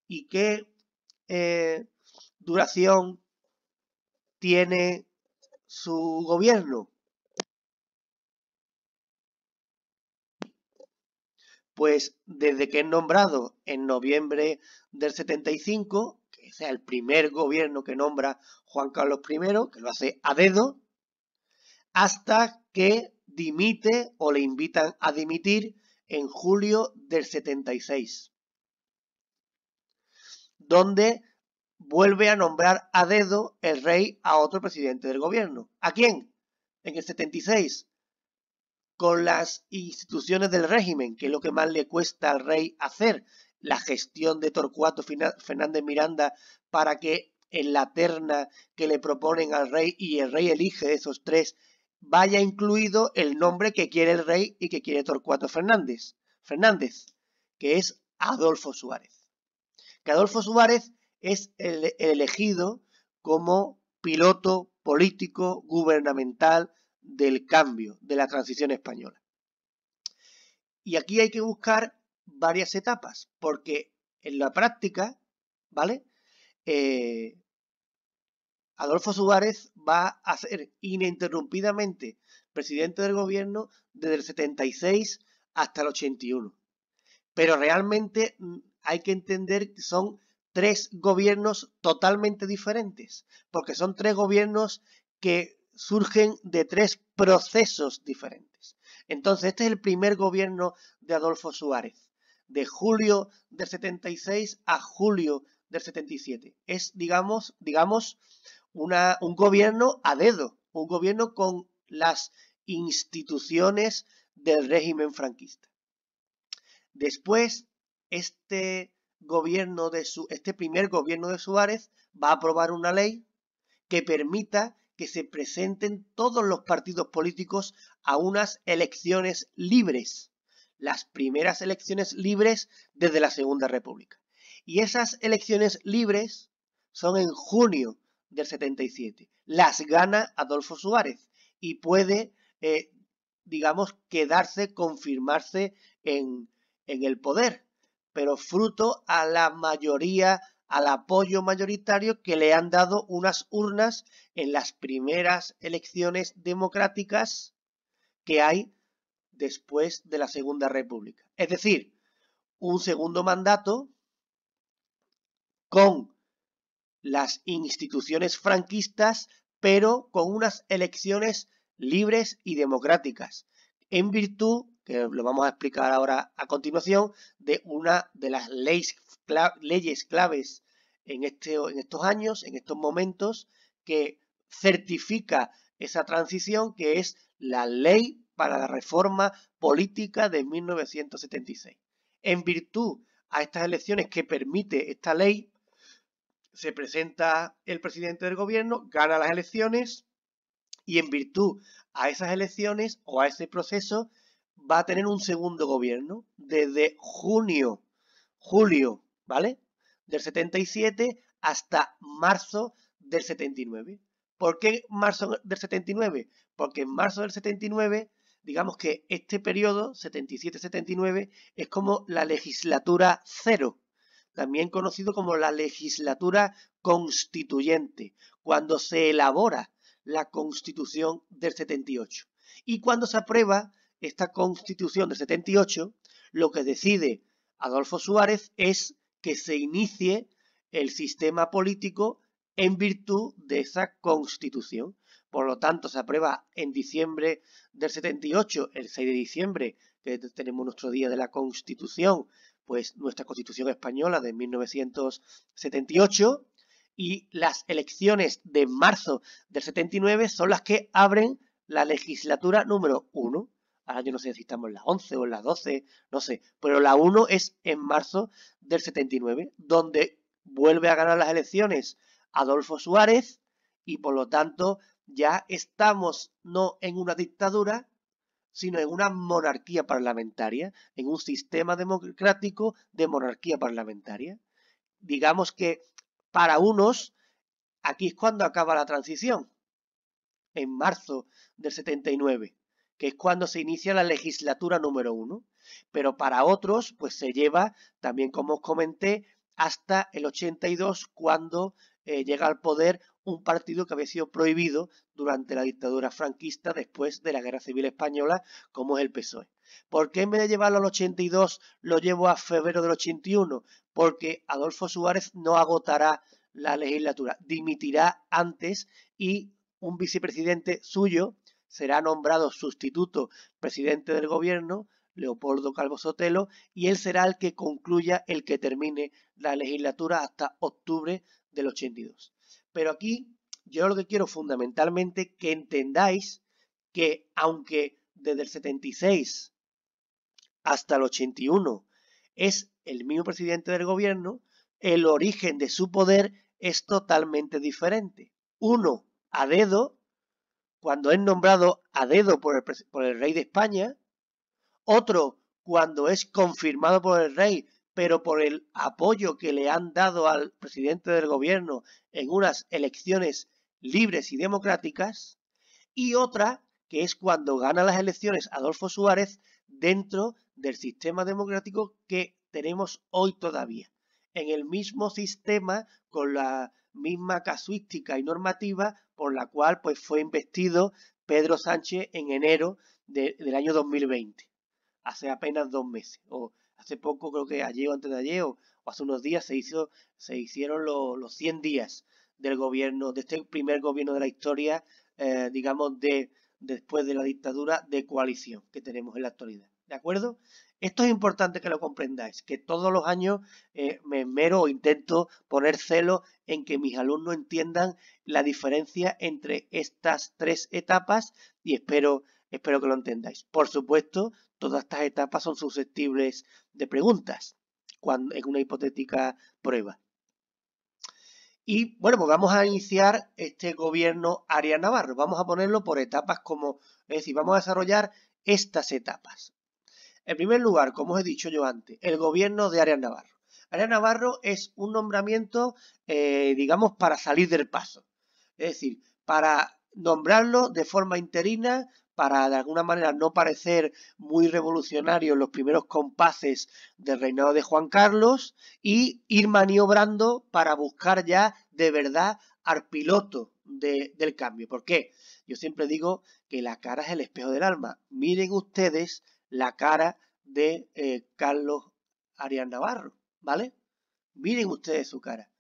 ¿Y qué duración tiene su gobierno? Pues desde que es nombrado en noviembre del 75, que sea el primer gobierno que nombra Juan Carlos I, que lo hace a dedo, hasta que dimite o le invitan a dimitir en julio del 76, donde vuelve a nombrar a dedo el rey a otro presidente del gobierno. ¿A quién? En el 76, con las instituciones del régimen, que es lo que más le cuesta al rey hacer, la gestión de Torcuato Fernández Miranda para que en la terna que le proponen al rey y el rey elige de esos tres, vaya incluido el nombre que quiere el rey y que quiere Torcuato Fernández, que es Adolfo Suárez. Que Adolfo Suárez es el elegido como piloto político gubernamental del cambio, de la transición española. Y aquí hay que buscar varias etapas, porque en la práctica, ¿vale? Adolfo Suárez va a ser ininterrumpidamente presidente del gobierno desde el 76 hasta el 81. Pero realmente hay que entender que son tres gobiernos totalmente diferentes, porque son tres gobiernos que surgen de tres procesos diferentes. Entonces, este es el primer gobierno de Adolfo Suárez, de julio del 76 a julio del 77. Es, digamos, un gobierno a dedo, un gobierno con las instituciones del régimen franquista. Después, este primer gobierno de Suárez va a aprobar una ley que permita que se presenten todos los partidos políticos a unas elecciones libres, las primeras elecciones libres desde la Segunda República. Y esas elecciones libres son en junio del 77. Las gana Adolfo Suárez y puede, digamos, confirmarse en el poder, pero fruto a la mayoría, al apoyo mayoritario que le han dado unas urnas en las primeras elecciones democráticas que hay después de la Segunda República. Es decir, un segundo mandato con las instituciones franquistas, pero con unas elecciones libres y democráticas, en virtud, que lo vamos a explicar ahora a continuación, de una de las leyes claves en estos años, en estos momentos, que certifica esa transición, que es la Ley para la Reforma Política de 1976. En virtud a estas elecciones que permite esta ley, se presenta el presidente del gobierno, gana las elecciones y en virtud a esas elecciones o a ese proceso va a tener un segundo gobierno desde julio, ¿vale? Del 77 hasta marzo del 79. ¿Por qué marzo del 79? Porque en marzo del 79, digamos que este periodo, 77-79, es como la legislatura cero, también conocido como la legislatura constituyente, cuando se elabora la Constitución del 78. Y cuando se aprueba esta Constitución del 78, lo que decide Adolfo Suárez es que se inicie el sistema político en virtud de esa Constitución. Por lo tanto, se aprueba en diciembre del 78, el 6 de diciembre, que tenemos nuestro día de la Constitución, pues nuestra Constitución española de 1978, y las elecciones de marzo del 79 son las que abren la legislatura número 1. Ahora yo no sé si estamos en las 11 o en las 12, no sé, pero la 1 es en marzo del 79, donde vuelve a ganar las elecciones Adolfo Suárez y por lo tanto ya estamos no en una dictadura, sino en una monarquía parlamentaria, en un sistema democrático de monarquía parlamentaria. Digamos que para unos, aquí es cuando acaba la transición, en marzo del 79, que es cuando se inicia la legislatura número 1, pero para otros, pues se lleva, también como os comenté, hasta el 82, cuando llega al poder un partido que había sido prohibido durante la dictadura franquista después de la Guerra Civil Española, como es el PSOE. ¿Por qué en vez de llevarlo al 82 lo llevo a febrero del 81? Porque Adolfo Suárez no agotará la legislatura, dimitirá antes y un vicepresidente suyo será nombrado sustituto presidente del gobierno, Leopoldo Calvo Sotelo, y él será el que concluya, el que termine la legislatura hasta octubre del 82. Pero aquí yo lo que quiero fundamentalmente que entendáis que aunque desde el 76 hasta el 81 es el mismo presidente del gobierno, el origen de su poder es totalmente diferente. Uno a dedo, cuando es nombrado a dedo por el rey de España, otro cuando es confirmado por el rey, pero por el apoyo que le han dado al presidente del gobierno en unas elecciones libres y democráticas, y otra que es cuando gana las elecciones Adolfo Suárez dentro del sistema democrático que tenemos hoy todavía, en el mismo sistema, con la misma casuística y normativa por la cual pues fue investido Pedro Sánchez en enero del año 2020, hace apenas 2 meses, o hace poco, creo que ayer o antes de ayer, o hace unos días se hicieron los 100 días del gobierno, de este primer gobierno de la historia, digamos, después de la dictadura de coalición que tenemos en la actualidad. ¿De acuerdo? Esto es importante que lo comprendáis, que todos los años me esmero o intento poner celo en que mis alumnos entiendan la diferencia entre estas 3 etapas y espero que lo entendáis. Por supuesto, todas estas etapas son susceptibles de preguntas en una hipotética prueba. Y bueno, pues vamos a iniciar este gobierno Arias Navarro. Vamos a ponerlo por etapas es decir, vamos a desarrollar estas etapas. En primer lugar, como os he dicho yo antes, el gobierno de Arias Navarro. Arias Navarro es un nombramiento, digamos, para salir del paso. Es decir, para nombrarlo de forma interina, para de alguna manera no parecer muy revolucionario en los primeros compases del reinado de Juan Carlos y ir maniobrando para buscar ya de verdad al piloto del cambio. ¿Por qué? Yo siempre digo que la cara es el espejo del alma. Miren ustedes la cara de Carlos Arias Navarro, ¿vale? Miren ustedes su cara.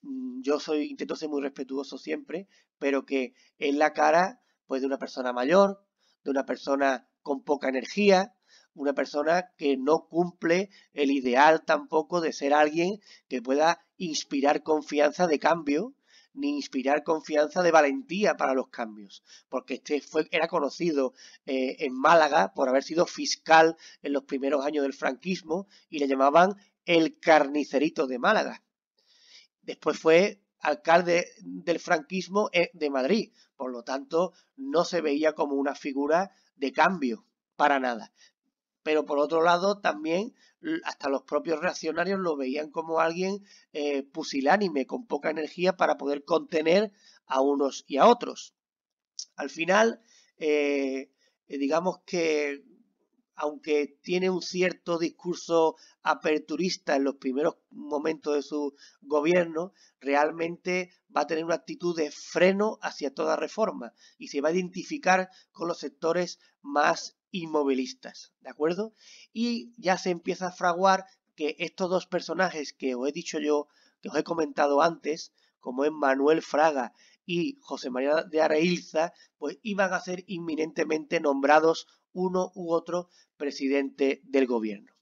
Yo intento ser muy respetuoso siempre, pero que es la cara pues de una persona mayor, de una persona con poca energía, una persona que no cumple el ideal tampoco de ser alguien que pueda inspirar confianza de cambio, ni inspirar confianza de valentía para los cambios, porque era conocido en Málaga por haber sido fiscal en los primeros años del franquismo y le llamaban el carnicerito de Málaga. Después fue alcalde del franquismo de Madrid, por lo tanto no se veía como una figura de cambio, para nada. Pero por otro lado también hasta los propios reaccionarios lo veían como alguien pusilánime, con poca energía para poder contener a unos y a otros. Al final, digamos que aunque tiene un cierto discurso aperturista en los primeros momentos de su gobierno, realmente va a tener una actitud de freno hacia toda reforma y se va a identificar con los sectores más inmovilistas, ¿de acuerdo? Y ya se empieza a fraguar que estos dos personajes que os he dicho yo, que os he comentado antes, como es Manuel Fraga y José María de Areilza, pues iban a ser inminentemente nombrados uno u otro presidente del gobierno.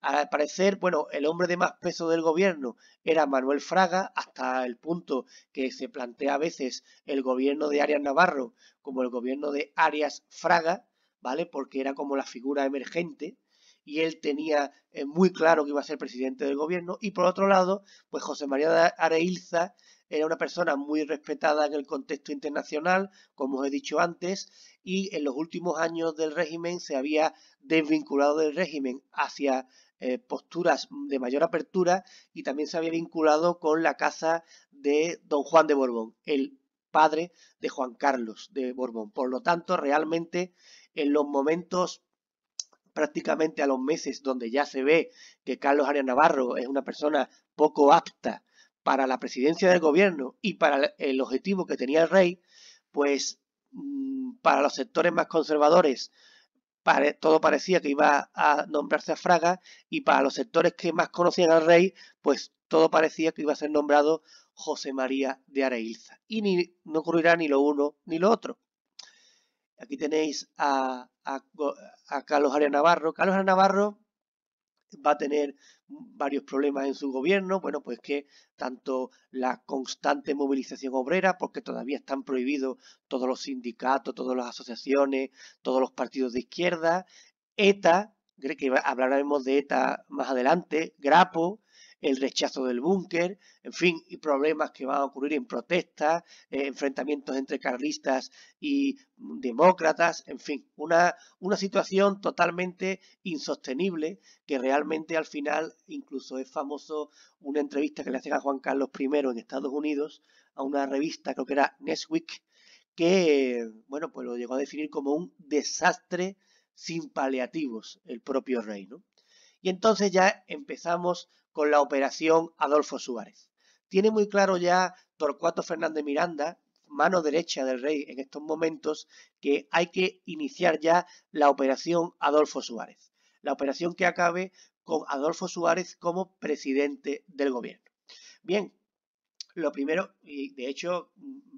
Al parecer, bueno, el hombre de más peso del gobierno era Manuel Fraga, hasta el punto que se plantea a veces el gobierno de Arias Navarro como el gobierno de Arias Fraga, ¿vale? Porque era como la figura emergente y él tenía muy claro que iba a ser presidente del gobierno. Y por otro lado, pues José María de Areilza era una persona muy respetada en el contexto internacional, como os he dicho antes, y en los últimos años del régimen se había desvinculado del régimen hacia posturas de mayor apertura y también se había vinculado con la casa de don Juan de Borbón, el padre de Juan Carlos de Borbón. Por lo tanto, realmente en los momentos, prácticamente a los meses donde ya se ve que Carlos Arias Navarro es una persona poco apta para la presidencia del gobierno y para el objetivo que tenía el rey, pues para los sectores más conservadores todo parecía que iba a nombrarse a Fraga y para los sectores que más conocían al rey, pues todo parecía que iba a ser nombrado José María de Areilza. Y no ocurrirá ni lo uno ni lo otro. Aquí tenéis a Carlos Arias Navarro. Carlos Arias Navarro va a tener varios problemas en su gobierno, bueno, pues que tanto la constante movilización obrera, porque todavía están prohibidos todos los sindicatos, todas las asociaciones, todos los partidos de izquierda, ETA, que hablaremos de ETA más adelante, Grapo, el rechazo del búnker, en fin, y problemas que van a ocurrir en protestas, enfrentamientos entre carlistas y demócratas, en fin, una situación totalmente insostenible que realmente al final, incluso es famoso una entrevista que le hacen a Juan Carlos I en Estados Unidos a una revista, creo que era Newsweek, que, bueno, pues lo llegó a definir como un desastre sin paliativos el propio rey, ¿no? Y entonces ya empezamos con la operación Adolfo Suárez. Tiene muy claro ya Torcuato Fernández Miranda, mano derecha del rey en estos momentos, que hay que iniciar ya la operación Adolfo Suárez. La operación que acabe con Adolfo Suárez como presidente del gobierno. Bien, lo primero, y de hecho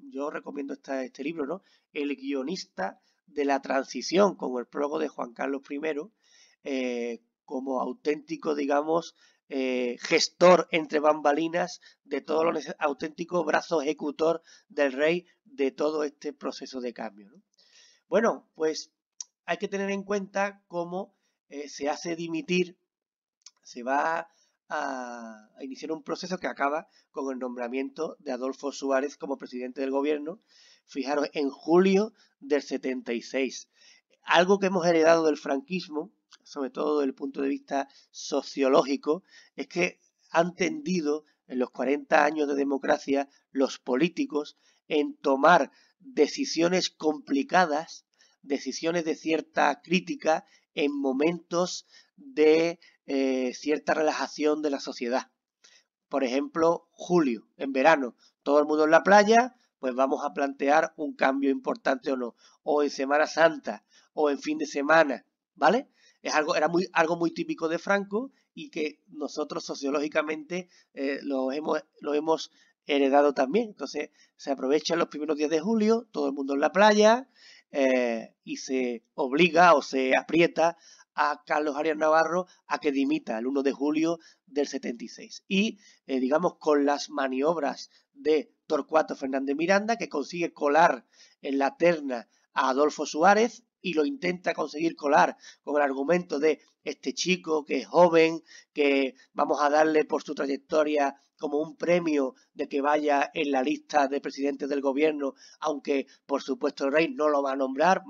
yo recomiendo este libro, ¿no? El guionista de la transición, con el prólogo de Juan Carlos I, como auténtico, digamos, gestor entre bambalinas de todo lo auténtico brazo ejecutor del rey de todo este proceso de cambio, ¿no? Bueno, pues hay que tener en cuenta cómo se hace dimitir, se va a iniciar un proceso que acaba con el nombramiento de Adolfo Suárez como presidente del gobierno, fijaros, en julio del 76. Algo que hemos heredado del franquismo, sobre todo desde el punto de vista sociológico, es que han tendido en los 40 años de democracia los políticos en tomar decisiones complicadas, decisiones de cierta crítica en momentos de cierta relajación de la sociedad. Por ejemplo, julio, en verano, todo el mundo en la playa, pues vamos a plantear un cambio importante o no. O en Semana Santa, o en fin de semana, ¿vale? Era algo muy típico de Franco y que nosotros sociológicamente lo hemos heredado también. Entonces se aprovechan los primeros días de julio, todo el mundo en la playa, y se obliga o se aprieta a Carlos Arias Navarro a que dimita el 1 de julio del 76. Y, digamos, con las maniobras de Torcuato Fernández Miranda, que consigue colar en la terna a Adolfo Suárez y lo intenta conseguir colar con el argumento de este chico que es joven, que vamos a darle por su trayectoria como un premio de que vaya en la lista de presidentes del gobierno, aunque por supuesto el rey no lo va a nombrar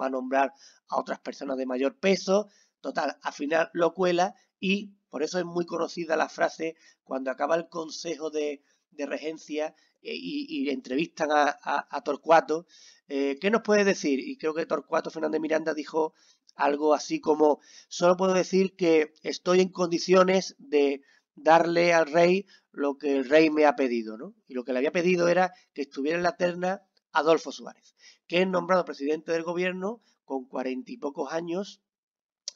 a otras personas de mayor peso. Total, al final lo cuela y por eso es muy conocida la frase cuando acaba el consejo de regencia y entrevistan a Torcuato, ¿qué nos puede decir? Y creo que Torcuato Fernández Miranda dijo algo así como: solo puedo decir que estoy en condiciones de darle al rey lo que el rey me ha pedido, ¿no? Y lo que le había pedido era que estuviera en la terna Adolfo Suárez, que es nombrado presidente del gobierno con 40 y pocos años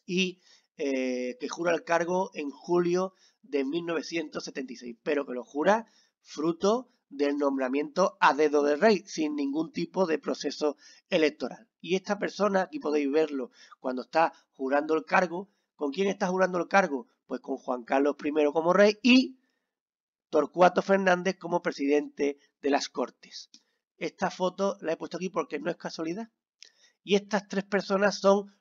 y que jura el cargo en julio de 1976, pero que lo jura fruto del nombramiento a dedo del rey, sin ningún tipo de proceso electoral. Y esta persona, aquí podéis verlo, cuando está jurando el cargo, ¿con quién está jurando el cargo? Pues con Juan Carlos I como rey y Torcuato Fernández como presidente de las Cortes. Esta foto la he puesto aquí porque no es casualidad. Y estas tres personas son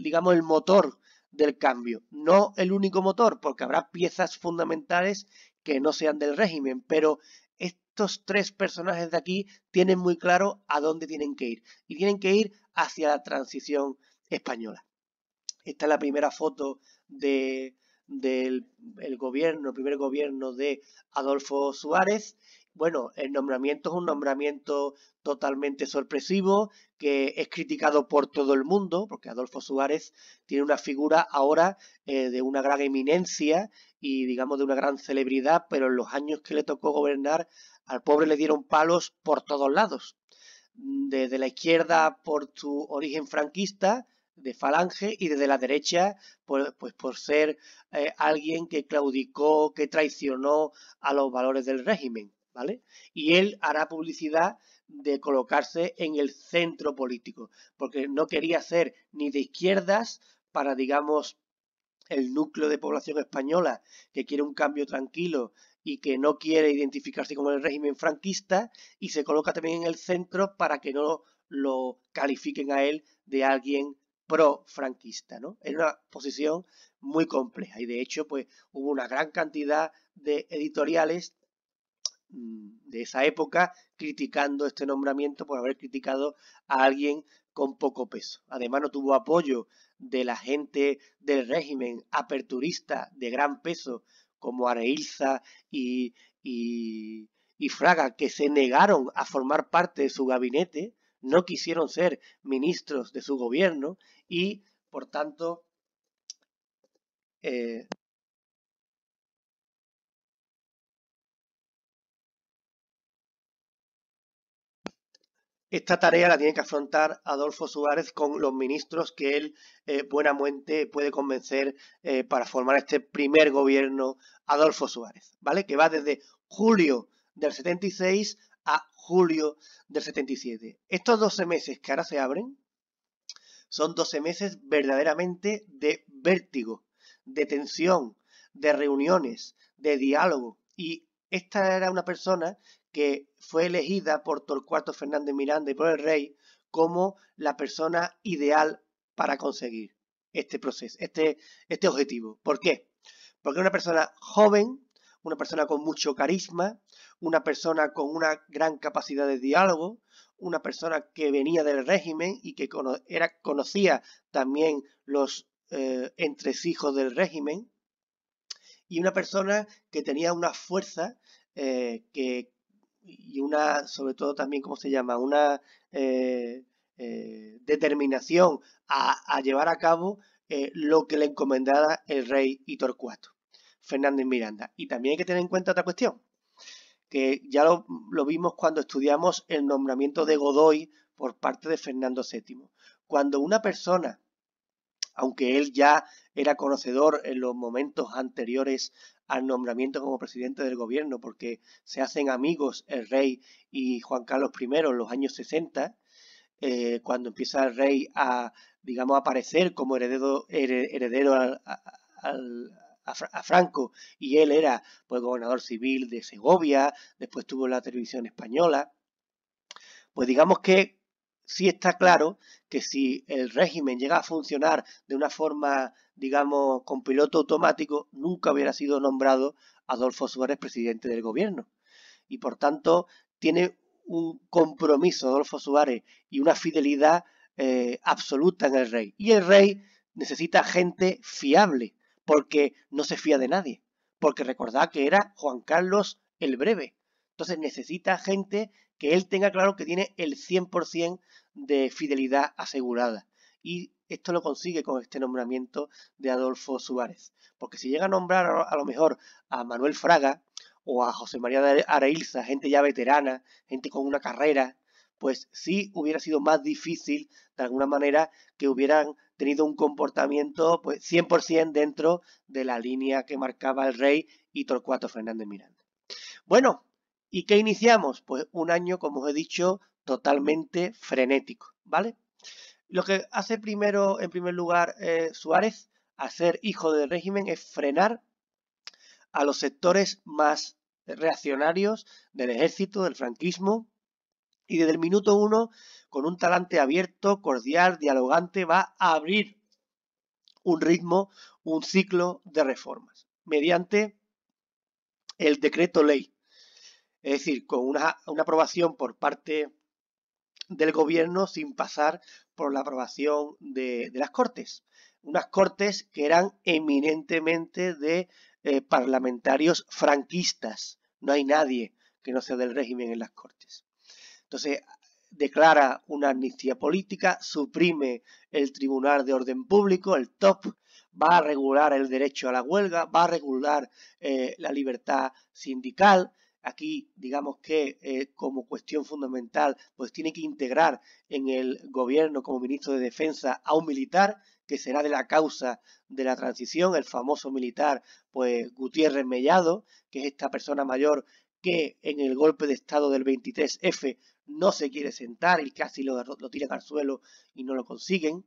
digamos, el motor del cambio. No el único motor, porque habrá piezas fundamentales que no sean del régimen, pero estos tres personajes de aquí tienen muy claro a dónde tienen que ir. Y tienen que ir hacia la transición española. Esta es la primera foto del gobierno, el primer gobierno de Adolfo Suárez. Bueno, el nombramiento es un nombramiento totalmente sorpresivo, que es criticado por todo el mundo, porque Adolfo Suárez tiene una figura ahora de una gran eminencia y, digamos, de una gran celebridad, pero en los años que le tocó gobernar, al pobre le dieron palos por todos lados. Desde la izquierda por su origen franquista, de Falange, y desde la derecha pues por ser alguien que claudicó, que traicionó a los valores del régimen, ¿vale? Y él hará publicidad de colocarse en el centro político, porque no quería ser ni de izquierdas para, digamos, el núcleo de población española que quiere un cambio tranquilo y que no quiere identificarse con el régimen franquista, y se coloca también en el centro para que no lo califiquen a él de alguien pro-franquista, ¿no? Era una posición muy compleja y de hecho pues hubo una gran cantidad de editoriales de esa época criticando este nombramiento por haber criticado a alguien con poco peso. Además no tuvo apoyo de la gente del régimen aperturista de gran peso como Areilza y Fraga, que se negaron a formar parte de su gabinete, no quisieron ser ministros de su gobierno y, por tanto, esta tarea la tiene que afrontar Adolfo Suárez con los ministros que él buenamente puede convencer para formar este primer gobierno Adolfo Suárez, ¿vale? Que va desde julio del 76 a julio del 77. Estos 12 meses que ahora se abren son 12 meses verdaderamente de vértigo, de tensión, de reuniones, de diálogo. Y esta era una persona que fue elegida por Torcuato Fernández Miranda y por el rey como la persona ideal para conseguir este proceso, este objetivo. ¿Por qué? Porque es una persona joven, una persona con mucho carisma, una persona con una gran capacidad de diálogo, una persona que venía del régimen y que conocía también los entresijos del régimen, y una persona que tenía una fuerza y una, sobre todo también, ¿cómo se llama? Una determinación a llevar a cabo lo que le encomendara el rey y Torcuato Fernández Miranda. Y también hay que tener en cuenta otra cuestión, que ya lo vimos cuando estudiamos el nombramiento de Godoy por parte de Fernando VII. Cuando una persona, aunque él ya era conocedor en los momentos anteriores al nombramiento como presidente del gobierno, porque se hacen amigos el rey y Juan Carlos I en los años 60, cuando empieza el rey a, digamos, aparecer como heredero a Franco, y él era pues gobernador civil de Segovia, después tuvo la televisión española, pues digamos que sí está claro que si el régimen llega a funcionar de una forma, digamos, con piloto automático, nunca hubiera sido nombrado Adolfo Suárez presidente del gobierno. Y por tanto tiene un compromiso Adolfo Suárez y una fidelidad absoluta en el rey. Y el rey necesita gente fiable, porque no se fía de nadie. Porque recordad que era Juan Carlos el Breve. Entonces necesita gente que él tenga claro que tiene el 100% de fidelidad asegurada. Y esto lo consigue con este nombramiento de Adolfo Suárez. Porque si llega a nombrar a lo mejor a Manuel Fraga o a José María de Arailza, gente ya veterana, gente con una carrera, pues sí hubiera sido más difícil, de alguna manera, que hubieran tenido un comportamiento pues 100% dentro de la línea que marcaba el rey y Torcuato Fernández Miranda. Bueno, ¿y qué iniciamos? Pues un año, como os he dicho, totalmente frenético, ¿vale? Lo que hace primero, en primer lugar, Suárez, al ser hijo del régimen, es frenar a los sectores más reaccionarios del ejército, del franquismo, y desde el minuto uno, con un talante abierto, cordial, dialogante, va a abrir un ritmo, un ciclo de reformas, mediante el decreto ley. Es decir, con una aprobación por parte del gobierno sin pasar por la aprobación de las Cortes. Unas Cortes que eran eminentemente de parlamentarios franquistas. No hay nadie que no sea del régimen en las Cortes. Entonces, declara una amnistía política, suprime el Tribunal de Orden Público, el TOP, va a regular el derecho a la huelga, va a regular la libertad sindical. Aquí, digamos que como cuestión fundamental, pues tiene que integrar en el gobierno como ministro de Defensa a un militar que será de la causa de la transición, el famoso militar, pues Gutiérrez Mellado, que es esta persona mayor que en el golpe de estado del 23F no se quiere sentar y casi lo tiran al suelo y no lo consiguen.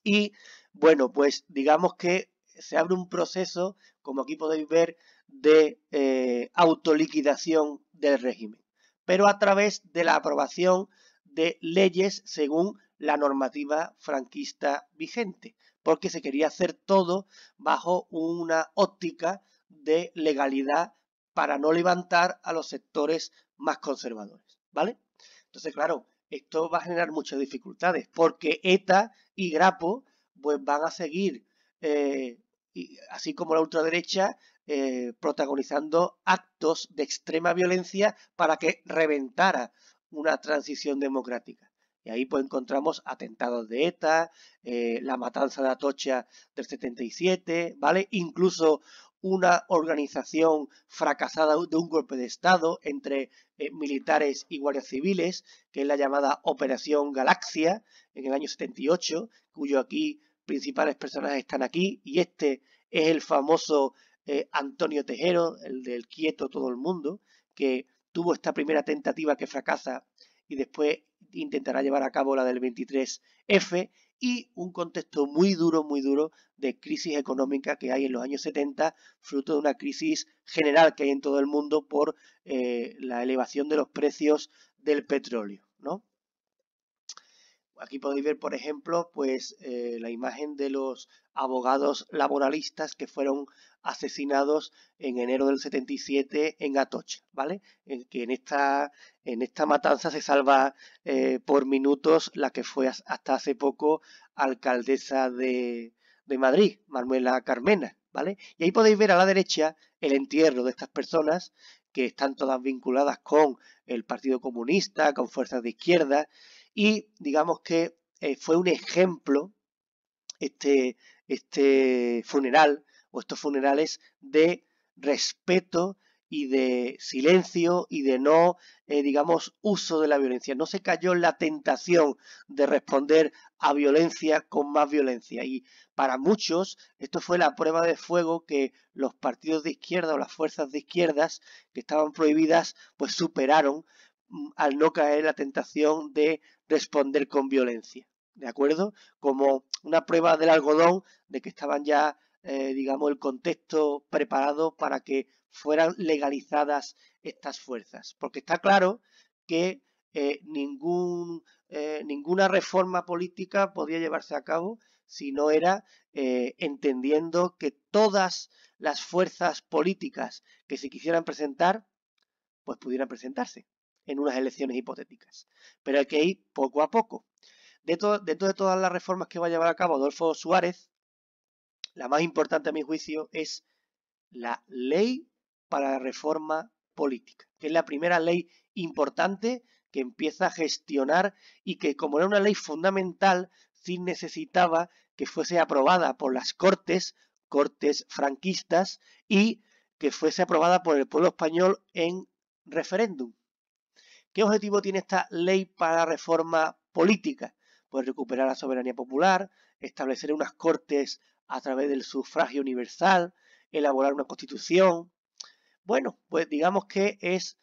Y bueno, pues digamos que se abre un proceso, como aquí podéis ver, de autoliquidación del régimen, pero a través de la aprobación de leyes según la normativa franquista vigente, porque se quería hacer todo bajo una óptica de legalidad para no levantar a los sectores más conservadores, ¿vale? Entonces, claro, esto va a generar muchas dificultades, porque ETA y Grapo pues van a seguir, así como la ultraderecha, protagonizando actos de extrema violencia para que reventara una transición democrática. Y ahí pues encontramos atentados de ETA, la matanza de Atocha del 77, ¿vale? Incluso una organización fracasada de un golpe de Estado entre militares y guardias civiles, que es la llamada Operación Galaxia, en el año 78, cuyo aquí principales personajes están aquí, y este es el famoso Antonio Tejero, el del Quieto todo el mundo, que tuvo esta primera tentativa que fracasa y después intentará llevar a cabo la del 23F, y un contexto muy duro de crisis económica que hay en los años 70, fruto de una crisis general que hay en todo el mundo por la elevación de los precios del petróleo, ¿no? Aquí podéis ver, por ejemplo, pues la imagen de los abogados laboralistas que fueron asesinados en enero del 77 en Atocha, ¿vale? Que en esta matanza se salva por minutos la que fue hasta hace poco alcaldesa de Madrid, Manuela Carmena, ¿vale? Y ahí podéis ver a la derecha el entierro de estas personas que están todas vinculadas con el Partido Comunista, con fuerzas de izquierda, y digamos que fue un ejemplo este funeral o estos funerales de respeto y de silencio y de no, digamos, uso de la violencia. No se cayó en la tentación de responder a violencia con más violencia. Y para muchos esto fue la prueba de fuego que los partidos de izquierda o las fuerzas de izquierdas que estaban prohibidas, pues superaron al no caer en la tentación de responder con violencia. ¿De acuerdo? Como una prueba del algodón de que estaban ya, digamos, el contexto preparado para que fueran legalizadas estas fuerzas. Porque está claro que ninguna reforma política podía llevarse a cabo si no era entendiendo que todas las fuerzas políticas que se quisieran presentar, pues pudieran presentarse en unas elecciones hipotéticas. Pero hay que ir poco a poco. Dentro de todas las reformas que va a llevar a cabo Adolfo Suárez, la más importante a mi juicio es la ley para la reforma política, que es la primera ley importante que empieza a gestionar y que, como era una ley fundamental, sí necesitaba que fuese aprobada por las Cortes franquistas, y que fuese aprobada por el pueblo español en referéndum. ¿Qué objetivo tiene esta ley para la reforma política? Pues recuperar la soberanía popular, establecer unas Cortes a través del sufragio universal, elaborar una constitución. Bueno, pues digamos que es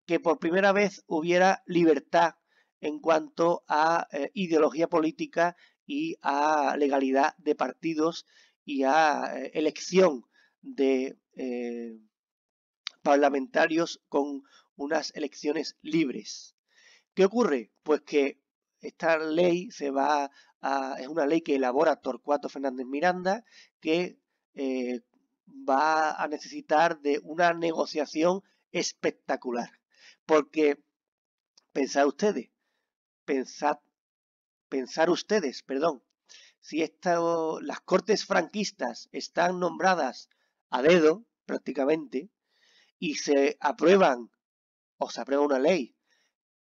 que por primera vez hubiera libertad en cuanto a ideología política y a legalidad de partidos y a elección de parlamentarios con unas elecciones libres. ¿Qué ocurre? Pues que esta ley es una ley que elabora Torcuato Fernández Miranda, que va a necesitar de una negociación espectacular. Porque pensar ustedes, si las Cortes franquistas están nombradas a dedo, prácticamente, y se aprueba una ley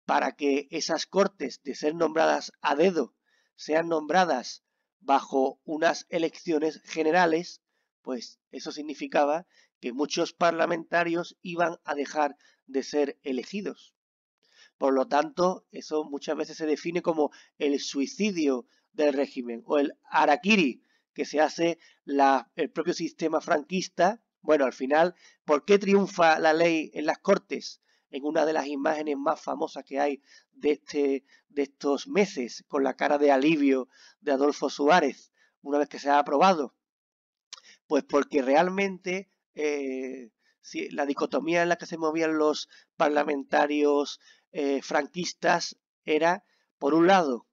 para que esas Cortes, de ser nombradas a dedo, sean nombradas bajo unas elecciones generales, pues eso significaba que muchos parlamentarios iban a dejar de ser elegidos. Por lo tanto, eso muchas veces se define como el suicidio del régimen o el harakiri que se hace el propio sistema franquista. Bueno, al final, ¿por qué triunfa la ley en las Cortes? En una de las imágenes más famosas que hay de estos meses, con la cara de alivio de Adolfo Suárez, una vez que se ha aprobado. Pues porque realmente la dicotomía en la que se movían los parlamentarios franquistas era, por un lado,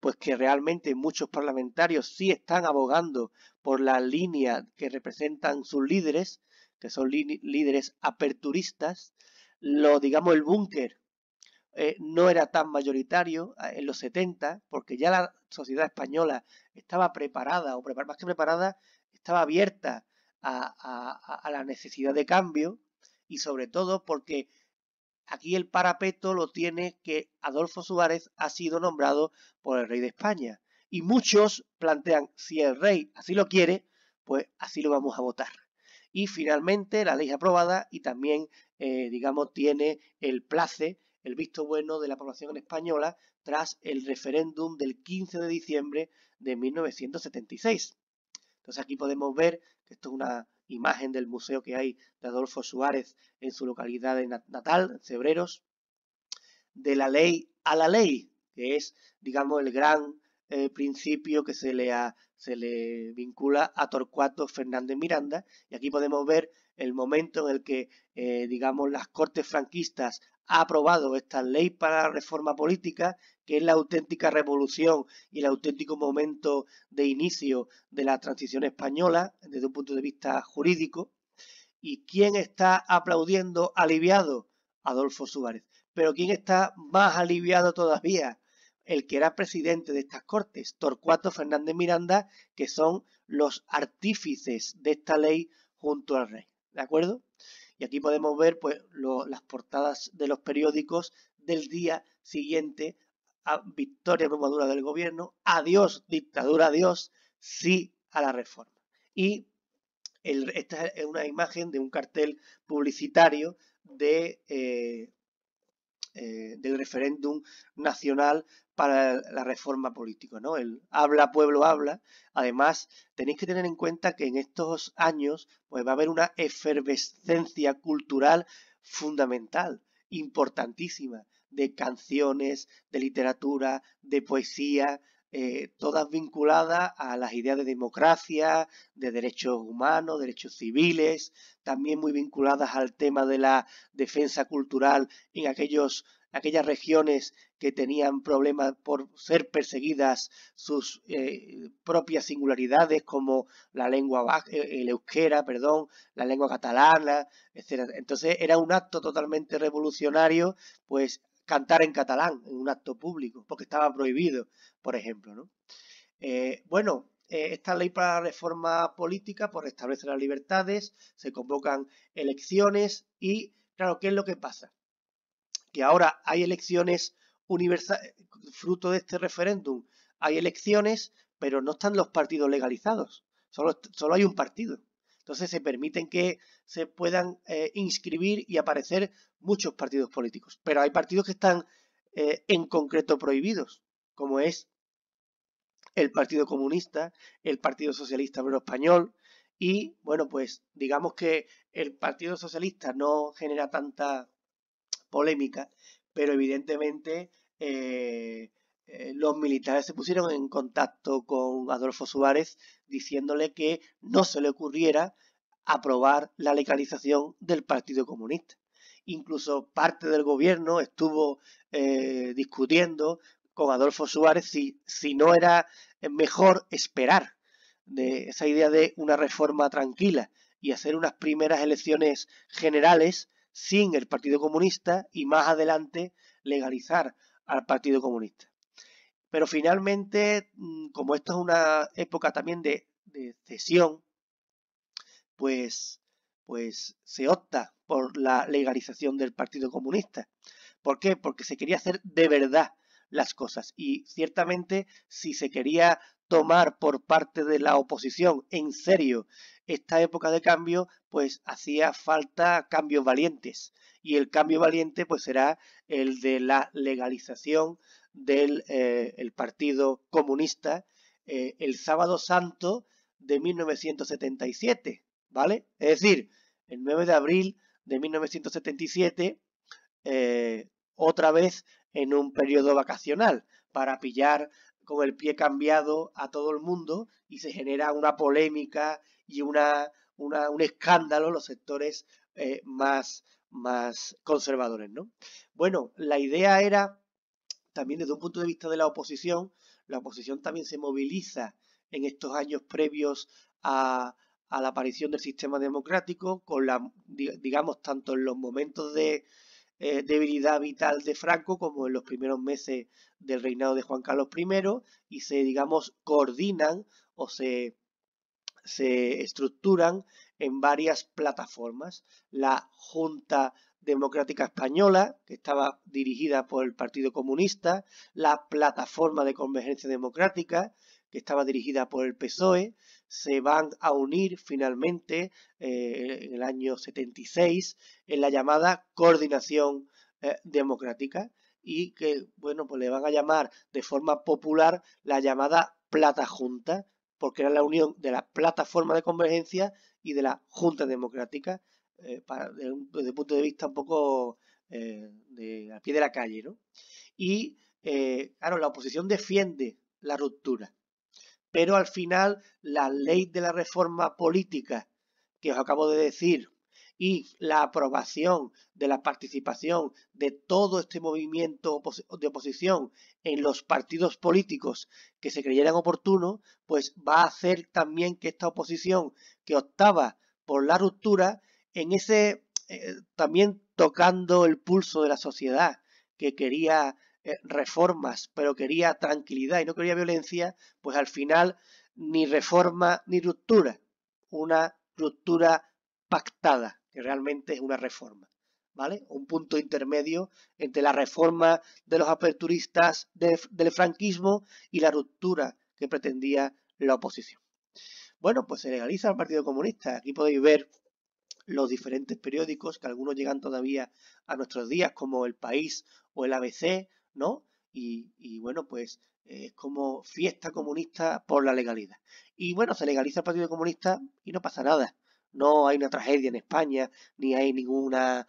pues que realmente muchos parlamentarios sí están abogando por la línea que representan sus líderes, que son líderes aperturistas. El búnker no era tan mayoritario en los 70, porque ya la sociedad española estaba preparada, o más que preparada, estaba abierta a la necesidad de cambio, y sobre todo porque aquí el parapeto lo tiene que Adolfo Suárez ha sido nombrado por el rey de España. Y muchos plantean, si el rey así lo quiere, pues así lo vamos a votar. Y finalmente la ley es aprobada y también, tiene el visto bueno de la población española tras el referéndum del 15 de diciembre de 1976. Entonces aquí podemos ver que esto es una imagen del museo que hay de Adolfo Suárez en su localidad natal, en Cebreros, de la ley a la ley, que es, el gran principio que se le vincula a Torcuato Fernández Miranda. Y aquí podemos ver el momento en el que, las Cortes franquistas ha aprobado esta ley para la reforma política, que es la auténtica revolución y el auténtico momento de inicio de la transición española desde un punto de vista jurídico. ¿Y quién está aplaudiendo aliviado? Adolfo Suárez. Pero ¿quién está más aliviado todavía? El que era presidente de estas Cortes, Torcuato Fernández Miranda, que son los artífices de esta ley junto al rey. ¿De acuerdo? Y aquí podemos ver pues las portadas de los periódicos del día siguiente a victoria abrumadora del gobierno, adiós dictadura, adiós, sí a la reforma. Y esta es una imagen de un cartel publicitario del referéndum nacional para la reforma política, ¿no? El habla, pueblo habla. Además, tenéis que tener en cuenta que en estos años pues, va a haber una efervescencia cultural fundamental, importantísima, de canciones, de literatura, de poesía, todas vinculadas a las ideas de democracia, de derechos humanos, derechos civiles, también muy vinculadas al tema de la defensa cultural en aquellas regiones que tenían problemas por ser perseguidas sus propias singularidades, como el euskera, la lengua catalana, etc. Entonces era un acto totalmente revolucionario, pues cantar en catalán en un acto público, porque estaba prohibido, por ejemplo, ¿no? Esta ley para la reforma política pues establece las libertades, se convocan elecciones y Claro, ¿qué es lo que pasa? Que ahora hay elecciones universales, fruto de este referéndum, hay elecciones, pero no están los partidos legalizados, solo hay un partido. Entonces se permiten que se puedan inscribir y aparecer muchos partidos políticos, pero hay partidos que están en concreto prohibidos, como es el Partido Comunista, el Partido Socialista Obrero Español, y bueno, pues digamos que el Partido Socialista no genera tanta polémica, pero evidentemente los militares se pusieron en contacto con Adolfo Suárez diciéndole que no se le ocurriera aprobar la legalización del Partido Comunista. Incluso parte del gobierno estuvo discutiendo con Adolfo Suárez si no era mejor esperar de esa idea de una reforma tranquila y hacer unas primeras elecciones generales sin el Partido Comunista y más adelante legalizar al Partido Comunista. Pero finalmente, como esto es una época también de cesión, pues se opta por la legalización del Partido Comunista. ¿Por qué? Porque se quería hacer de verdad las cosas y ciertamente si se quería tomar por parte de la oposición en serio esta época de cambio, pues hacía falta cambios valientes y el cambio valiente pues será el de la legalización del el Partido Comunista el Sábado Santo de 1977, ¿vale? Es decir, el 9 de abril de 1977 otra vez en un periodo vacacional para pillar con el pie cambiado a todo el mundo y se genera una polémica y un escándalo en los sectores más conservadores, ¿no? Bueno, la idea era también desde un punto de vista de la oposición también se moviliza en estos años previos a la aparición del sistema democrático, con digamos, tanto en los momentos de debilidad vital de Franco como en los primeros meses del reinado de Juan Carlos I y se, digamos, coordinan o se estructuran en varias plataformas. La Junta Democrática Española, que estaba dirigida por el Partido Comunista, la Plataforma de Convergencia Democrática, que estaba dirigida por el PSOE, se van a unir finalmente en el año 76 en la llamada Coordinación Democrática y que, bueno, pues le van a llamar de forma popular la llamada Plata Junta, porque era la unión de la Plataforma de Convergencia y de la Junta Democrática, desde el punto de vista un poco a pie de la calle, ¿no? Y, claro, la oposición defiende la ruptura, pero al final la ley de la reforma política que os acabo de decir y la aprobación de la participación de todo este movimiento de oposición en los partidos políticos que se creyeran oportunos, pues va a hacer también que esta oposición que optaba por la ruptura, en ese también tocando el pulso de la sociedad, que quería reformas, pero quería tranquilidad y no quería violencia, pues al final ni reforma ni ruptura, una ruptura pactada, que realmente es una reforma, ¿vale? Un punto intermedio entre la reforma de los aperturistas del franquismo y la ruptura que pretendía la oposición. Bueno, pues se legaliza el Partido Comunista. Aquí podéis ver los diferentes periódicos, que algunos llegan todavía a nuestros días, como El País o el ABC, ¿no? Y bueno, pues es como fiesta comunista por la legalidad. Y bueno, se legaliza el Partido Comunista y no pasa nada. No hay una tragedia en España, ni hay ninguna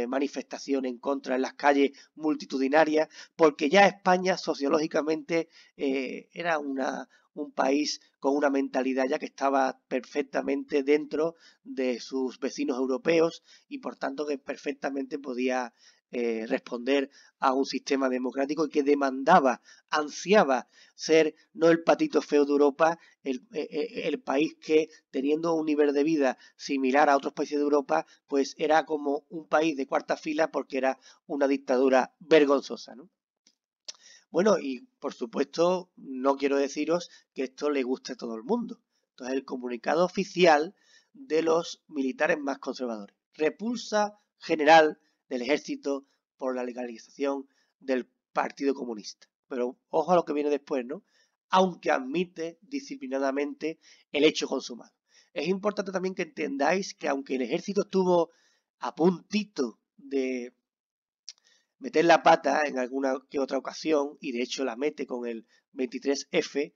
manifestación en contra en las calles multitudinarias, porque ya España sociológicamente era un país con una mentalidad ya que estaba perfectamente dentro de sus vecinos europeos y por tanto que perfectamente podía responder a un sistema democrático y que demandaba, ansiaba ser no el patito feo de Europa, el país que teniendo un nivel de vida similar a otros países de Europa, pues era como un país de cuarta fila porque era una dictadura vergonzosa, ¿no? Bueno, y por supuesto no quiero deciros que esto le guste a todo el mundo. Entonces el comunicado oficial de los militares más conservadores. Repulsa general del ejército por la legalización del Partido Comunista. Pero ojo a lo que viene después, ¿no? Aunque admite disciplinadamente el hecho consumado. Es importante también que entendáis que aunque el ejército estuvo a puntito de meter la pata en alguna que otra ocasión, y de hecho la mete con el 23F,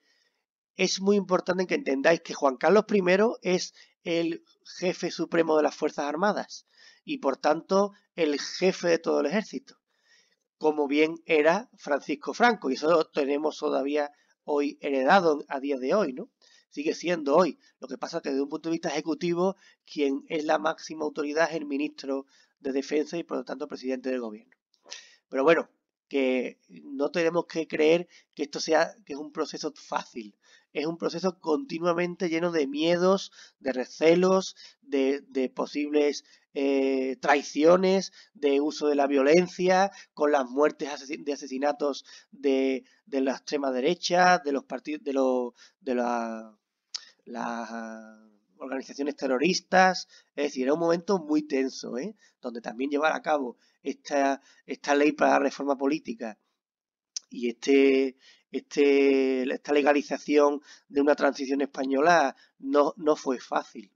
es muy importante que entendáis que Juan Carlos I es el jefe supremo de las Fuerzas Armadas y por tanto el jefe de todo el ejército, como bien era Francisco Franco, y eso lo tenemos todavía hoy heredado a día de hoy, ¿no? Sigue siendo hoy. Lo que pasa es que desde un punto de vista ejecutivo, quien es la máxima autoridad es el ministro de Defensa y por lo tanto presidente del gobierno. Pero bueno, que no tenemos que creer que esto sea, que es un proceso fácil. Es un proceso continuamente lleno de miedos, de recelos, de posibles traiciones, de uso de la violencia, con las muertes de asesinatos de la extrema derecha, de los partidos, de las organizaciones terroristas. Es decir, era un momento muy tenso, donde también llevar a cabo esta ley para la reforma política y esta legalización de una transición española no fue fácil.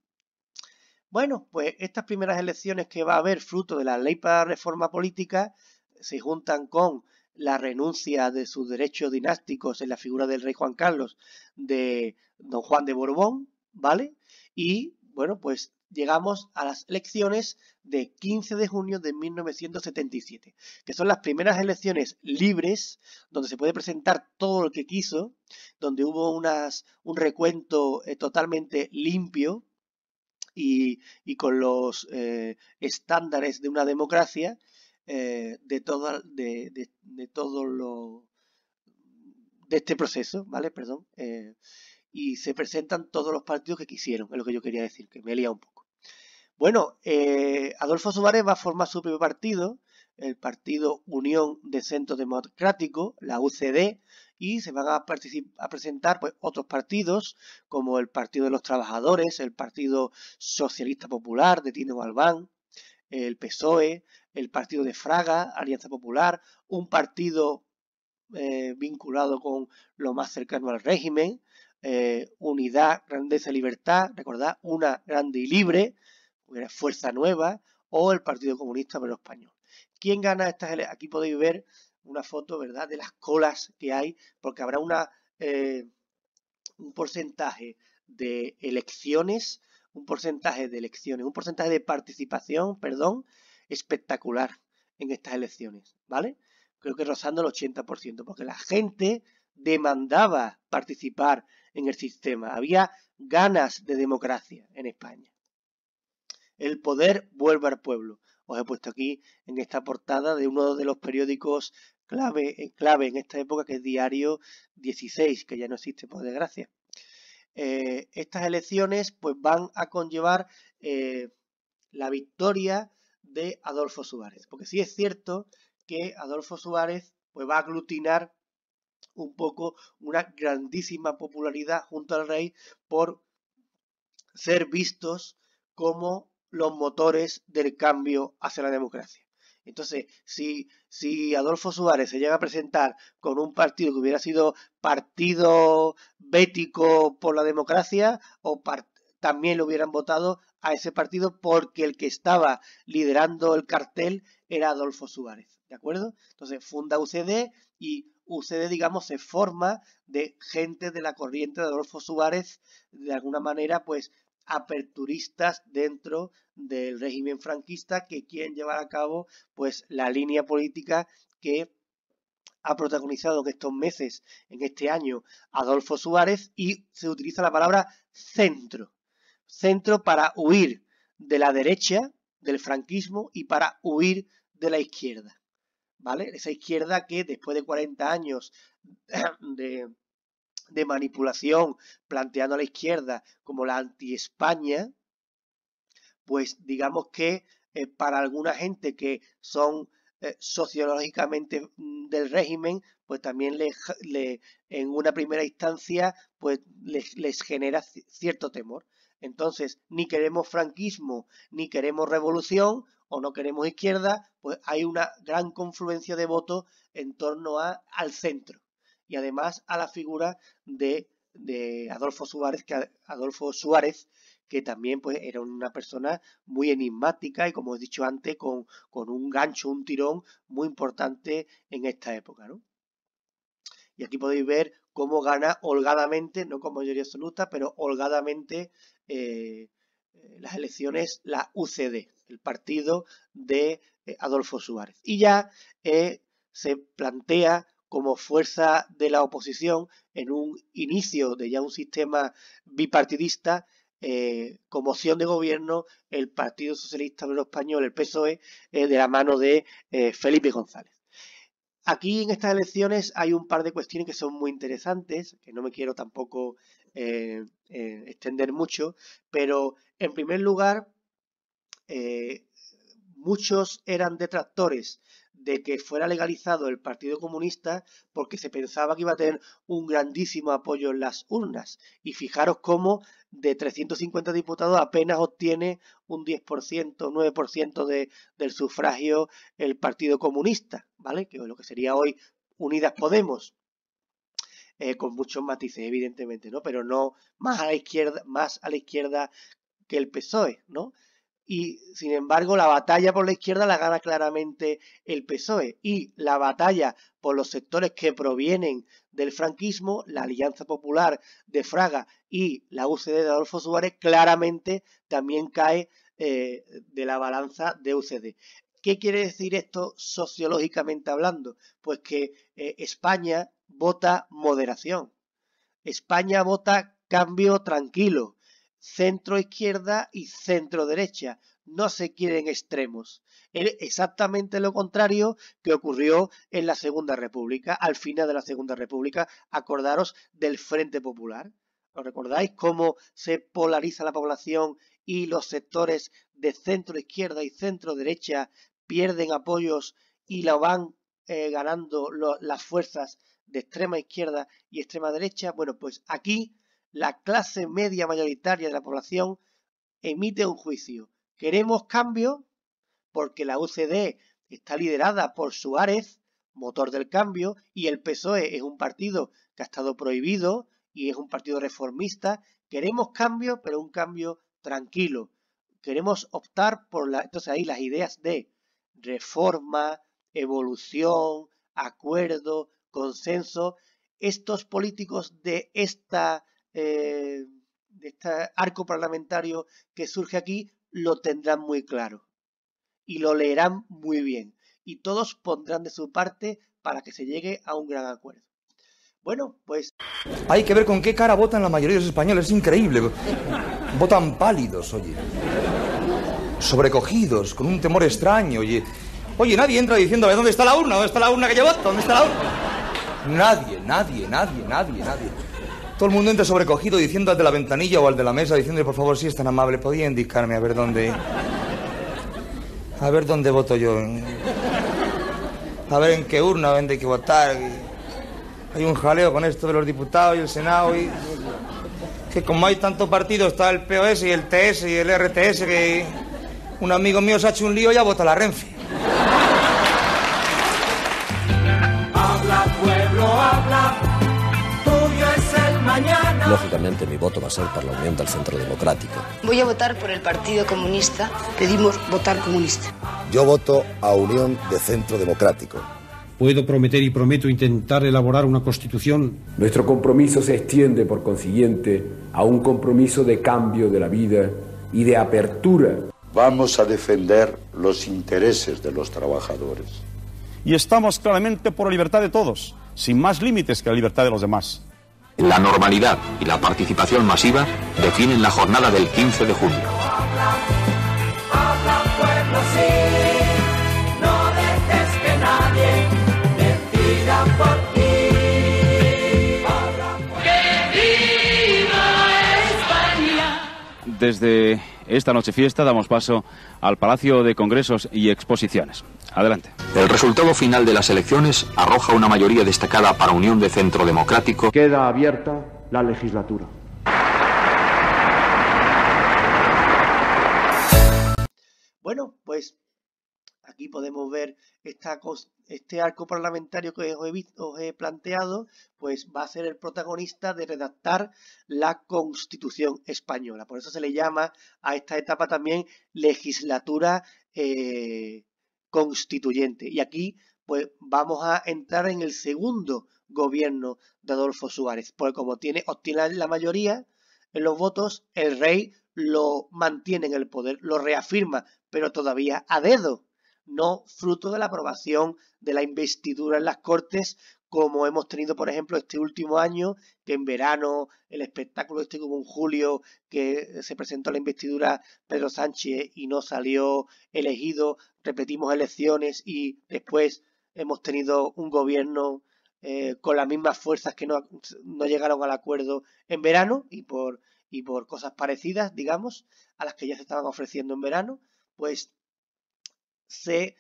Bueno, pues estas primeras elecciones que va a haber fruto de la ley para la reforma política se juntan con la renuncia de sus derechos dinásticos en la figura del rey Juan Carlos de don Juan de Borbón, ¿vale? Y bueno, pues llegamos a las elecciones de 15 de junio de 1977, que son las primeras elecciones libres, donde se puede presentar todo lo que quiso, donde hubo un recuento totalmente limpio y con los estándares de una democracia, de todo este proceso, ¿vale? Perdón. Y se presentan todos los partidos que quisieron, es lo que yo quería decir, que me he liado un poco. Bueno, Adolfo Suárez va a formar su propio partido, el Partido Unión de Centro Democrático, la UCD, y se van a presentar pues, otros partidos, como el Partido de los Trabajadores, el Partido Socialista Popular de Tino Galván, el PSOE, el Partido de Fraga, Alianza Popular, un partido vinculado con lo más cercano al régimen, Unidad, Grandeza y Libertad, recordad, Una Grande y Libre, Fuerza Nueva, o el Partido Comunista Obrero Español. ¿Quién gana estas elecciones? Aquí podéis ver una foto, ¿verdad?, de las colas que hay, porque habrá un porcentaje de elecciones, un porcentaje de participación, perdón, espectacular en estas elecciones, ¿vale? Creo que rozando el 80%, porque la gente demandaba participar en el sistema. Había ganas de democracia en España. El poder vuelve al pueblo. Os he puesto aquí en esta portada de uno de los periódicos clave en esta época, que es Diario 16, que ya no existe por desgracia. Estas elecciones pues van a conllevar la victoria de Adolfo Suárez, porque sí es cierto que Adolfo Suárez pues va a aglutinar un poco una grandísima popularidad junto al rey por ser vistos como los motores del cambio hacia la democracia. Entonces, si Adolfo Suárez se llega a presentar con un partido que hubiera sido partido bético por la democracia, también lo hubieran votado a ese partido porque el que estaba liderando el cartel era Adolfo Suárez, ¿de acuerdo? Entonces funda UCD y UCD, digamos, se forma de gente de la corriente de Adolfo Suárez, de alguna manera, pues, aperturistas dentro del régimen franquista, que quieren llevar a cabo pues la línea política que ha protagonizado en estos meses, en este año, Adolfo Suárez, y se utiliza la palabra centro para huir de la derecha, del franquismo, y para huir de la izquierda, ¿vale? Esa izquierda que después de 40 años de manipulación, planteando a la izquierda como la anti-España, pues digamos que para alguna gente que son sociológicamente del régimen, pues también en una primera instancia pues les genera cierto temor. Entonces, ni queremos franquismo, ni queremos revolución, o no queremos izquierda, pues hay una gran confluencia de votos en torno al centro y además a la figura de Adolfo Suárez, que también pues era una persona muy enigmática y, como he dicho antes, con un gancho, un tirón muy importante en esta época, ¿no? Y aquí podéis ver cómo gana holgadamente, no con mayoría absoluta, pero holgadamente las elecciones la UCD, el partido de Adolfo Suárez. Y ya se plantea como fuerza de la oposición en un inicio de ya un sistema bipartidista, como opción de gobierno, el Partido Socialista Obrero Español, el PSOE, de la mano de Felipe González. Aquí en estas elecciones hay un par de cuestiones que son muy interesantes, que no me quiero tampoco extender mucho, pero en primer lugar, muchos eran detractores de que fuera legalizado el Partido Comunista porque se pensaba que iba a tener un grandísimo apoyo en las urnas. Y fijaros cómo de 350 diputados apenas obtiene un 10%, 9% del sufragio el Partido Comunista, ¿vale? Que es lo que sería hoy Unidas Podemos. Con muchos matices, evidentemente, ¿no? Pero no más a la izquierda que el PSOE, ¿no? Y, sin embargo, la batalla por la izquierda la gana claramente el PSOE. Y la batalla por los sectores que provienen del franquismo, la Alianza Popular de Fraga y la UCD de Adolfo Suárez, claramente también cae de la balanza de UCD. ¿Qué quiere decir esto sociológicamente hablando? Pues que España vota moderación. España vota cambio tranquilo. Centro izquierda y centro derecha. No se quieren extremos. Es exactamente lo contrario que ocurrió en la Segunda República. Al final de la Segunda República, acordaros del Frente Popular. ¿Os recordáis cómo se polariza la población y los sectores de centro izquierda y centro derecha pierden apoyos y lo van ganando las fuerzas de extrema izquierda y extrema derecha? Bueno, pues aquí la clase media mayoritaria de la población emite un juicio. ¿Queremos cambio? Porque la UCD está liderada por Suárez, motor del cambio, y el PSOE es un partido que ha estado prohibido y es un partido reformista. Queremos cambio, pero un cambio tranquilo. Queremos optar por entonces ahí las ideas de reforma, evolución, acuerdo, consenso. Estos políticos de este arco parlamentario que surge aquí lo tendrán muy claro y lo leerán muy bien y todos pondrán de su parte para que se llegue a un gran acuerdo. Bueno, pues hay que ver con qué cara votan la mayoría de los españoles, es increíble. Votan pálidos, oye, sobrecogidos, con un temor extraño, oye, nadie entra diciendo, ¿dónde está la urna? ¿Dónde está la urna que yo voto? ¿Dónde está la urna? Nadie. Todo el mundo entra sobrecogido diciendo al de la ventanilla o al de la mesa, diciéndole, por favor, si es tan amable, ¿podría indicarme a ver dónde voto yo? A ver en qué urna hay que votar. Hay un jaleo con esto de los diputados y el Senado y que como hay tanto partido, está el POS y el TS y el RTS, que un amigo mío se ha hecho un lío y ya vota la Renfe. Habla, pueblo, habla. Lógicamente mi voto va a ser por la Unión del Centro Democrático. Voy a votar por el Partido Comunista. Pedimos votar comunista. Yo voto a Unión de Centro Democrático. Puedo prometer y prometo intentar elaborar una constitución. Nuestro compromiso se extiende, por consiguiente, a un compromiso de cambio de la vida y de apertura. Vamos a defender los intereses de los trabajadores. Y estamos claramente por la libertad de todos, sin más límites que la libertad de los demás. La normalidad y la participación masiva definen la jornada del 15 de junio. Habla, pueblo, sí. No dejes que nadie decida por ti. ¡Que viva España! Desde esta noche fiesta damos paso al Palacio de Congresos y Exposiciones. Adelante. El resultado final de las elecciones arroja una mayoría destacada para Unión de Centro Democrático. Queda abierta la legislatura. Bueno, pues Aquí podemos ver este arco parlamentario que os he planteado, pues va a ser el protagonista de redactar la Constitución española. Por eso se le llama a esta etapa también legislatura constituyente. Y aquí pues vamos a entrar en el segundo gobierno de Adolfo Suárez, porque como obtiene la mayoría en los votos, el rey lo mantiene en el poder, lo reafirma, pero todavía a dedo, no fruto de la aprobación de la investidura en las Cortes, como hemos tenido, por ejemplo, este último año, que en verano el espectáculo este que hubo en julio, que se presentó la investidura Pedro Sánchez y no salió elegido, repetimos elecciones y después hemos tenido un gobierno con las mismas fuerzas que no llegaron al acuerdo en verano y por cosas parecidas, digamos, a las que ya se estaban ofreciendo en verano, pues se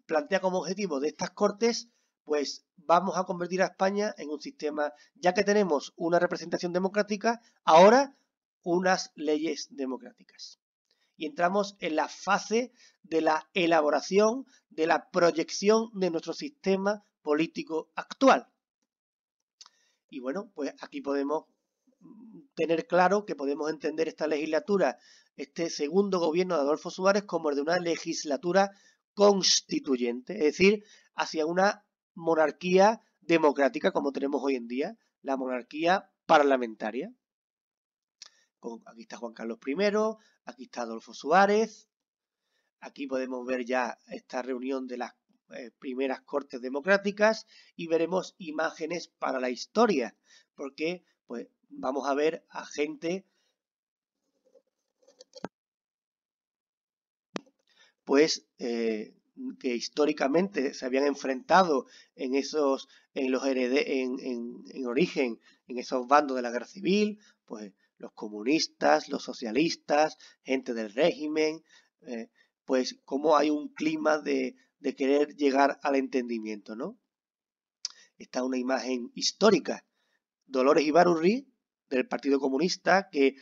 plantea como objetivo de estas Cortes, pues vamos a convertir a España en un sistema, ya que tenemos una representación democrática, ahora unas leyes democráticas. Y entramos en la fase de la elaboración, de la proyección de nuestro sistema político actual. Y bueno, pues aquí podemos tener claro que podemos entender esta legislatura, este segundo gobierno de Adolfo Suárez, como el de una legislatura constituyente, es decir, hacia una monarquía democrática como tenemos hoy en día, la monarquía parlamentaria. Aquí está Juan Carlos I, aquí está Adolfo Suárez, aquí podemos ver ya esta reunión de las primeras Cortes democráticas y veremos imágenes para la historia, porque pues vamos a ver a gente pues que históricamente se habían enfrentado en origen, en esos bandos de la guerra civil, pues los comunistas, los socialistas, gente del régimen, pues cómo hay un clima de querer llegar al entendimiento, ¿no? Esta es una imagen histórica. Dolores Ibárruri, del Partido Comunista, que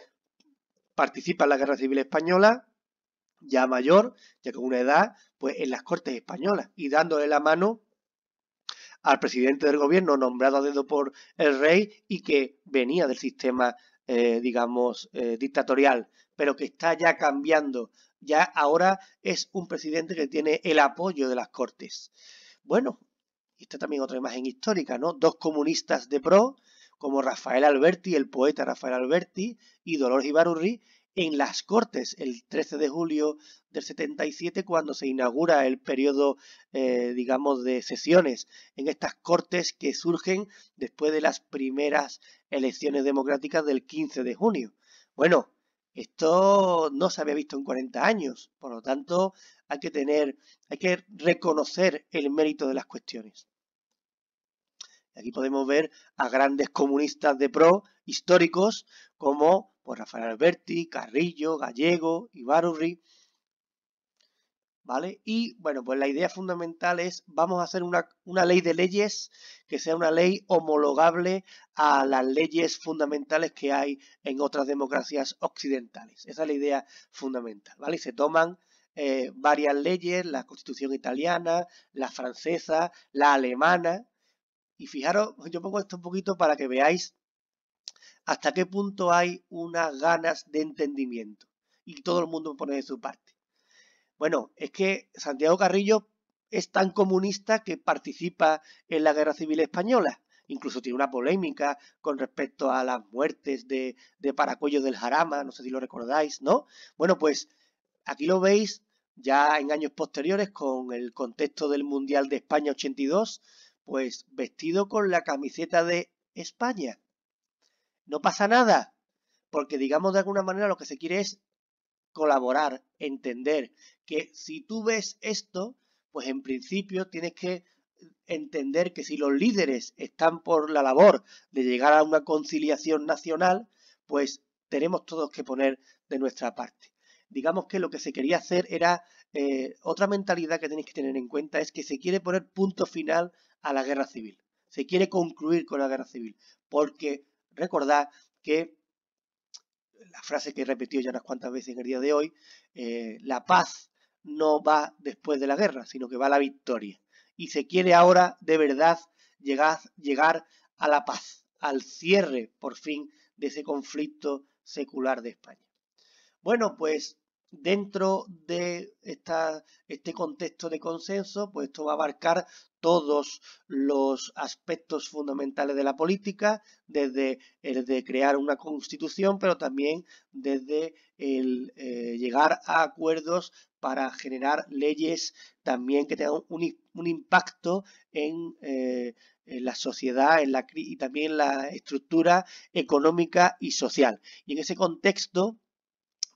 participa en la Guerra Civil Española, ya mayor, ya con una edad, pues en las Cortes Españolas, y dándole la mano al presidente del gobierno nombrado a dedo por el rey y que venía del sistema, digamos, dictatorial, pero que está ya cambiando. Ya ahora es un presidente que tiene el apoyo de las Cortes. Bueno, esta también otra imagen histórica, ¿no? Dos comunistas de pro, como Rafael Alberti, el poeta Rafael Alberti, y Dolores Ibárruri, en las Cortes, el 13 de julio del 77, cuando se inaugura el periodo, digamos, de sesiones en estas Cortes que surgen después de las primeras elecciones democráticas del 15 de junio. Bueno, esto no se había visto en 40 años, por lo tanto hay que reconocer el mérito de las cuestiones. Aquí podemos ver a grandes comunistas de pro históricos como pues, Rafael Alberti, Carrillo, Gallego, Ibárruri, ¿vale? Y bueno, pues la idea fundamental es vamos a hacer una ley de leyes que sea una ley homologable a las leyes fundamentales que hay en otras democracias occidentales. Esa es la idea fundamental, ¿vale? Y se toman varias leyes, la Constitución italiana, la francesa, la alemana. Y fijaros, yo pongo esto un poquito para que veáis hasta qué punto hay unas ganas de entendimiento y todo el mundo pone de su parte. Bueno, es que Santiago Carrillo es tan comunista que participa en la Guerra Civil Española. Incluso tiene una polémica con respecto a las muertes de Paracuellos del Jarama, no sé si lo recordáis, ¿no? Bueno, pues aquí lo veis ya en años posteriores con el contexto del Mundial de España 82, pues vestido con la camiseta de España. No pasa nada, porque digamos de alguna manera lo que se quiere es colaborar, entender que si tú ves esto, pues en principio tienes que entender que si los líderes están por la labor de llegar a una conciliación nacional, pues tenemos todos que poner de nuestra parte. Digamos que lo que se quería hacer era otra mentalidad que tenéis que tener en cuenta es que se quiere poner punto final a la guerra civil. Se quiere concluir con la guerra civil. Porque recordad que la frase que he repetido ya unas cuantas veces en el día de hoy, la paz no va después de la guerra, sino que va a la victoria. Y se quiere ahora de verdad llegar a la paz, al cierre por fin de ese conflicto secular de España. Bueno, pues dentro de este contexto de consenso, pues esto va a abarcar todos los aspectos fundamentales de la política, desde el de crear una constitución, pero también desde el llegar a acuerdos para generar leyes también que tengan un impacto en la sociedad y también en la estructura económica y social. Y en ese contexto,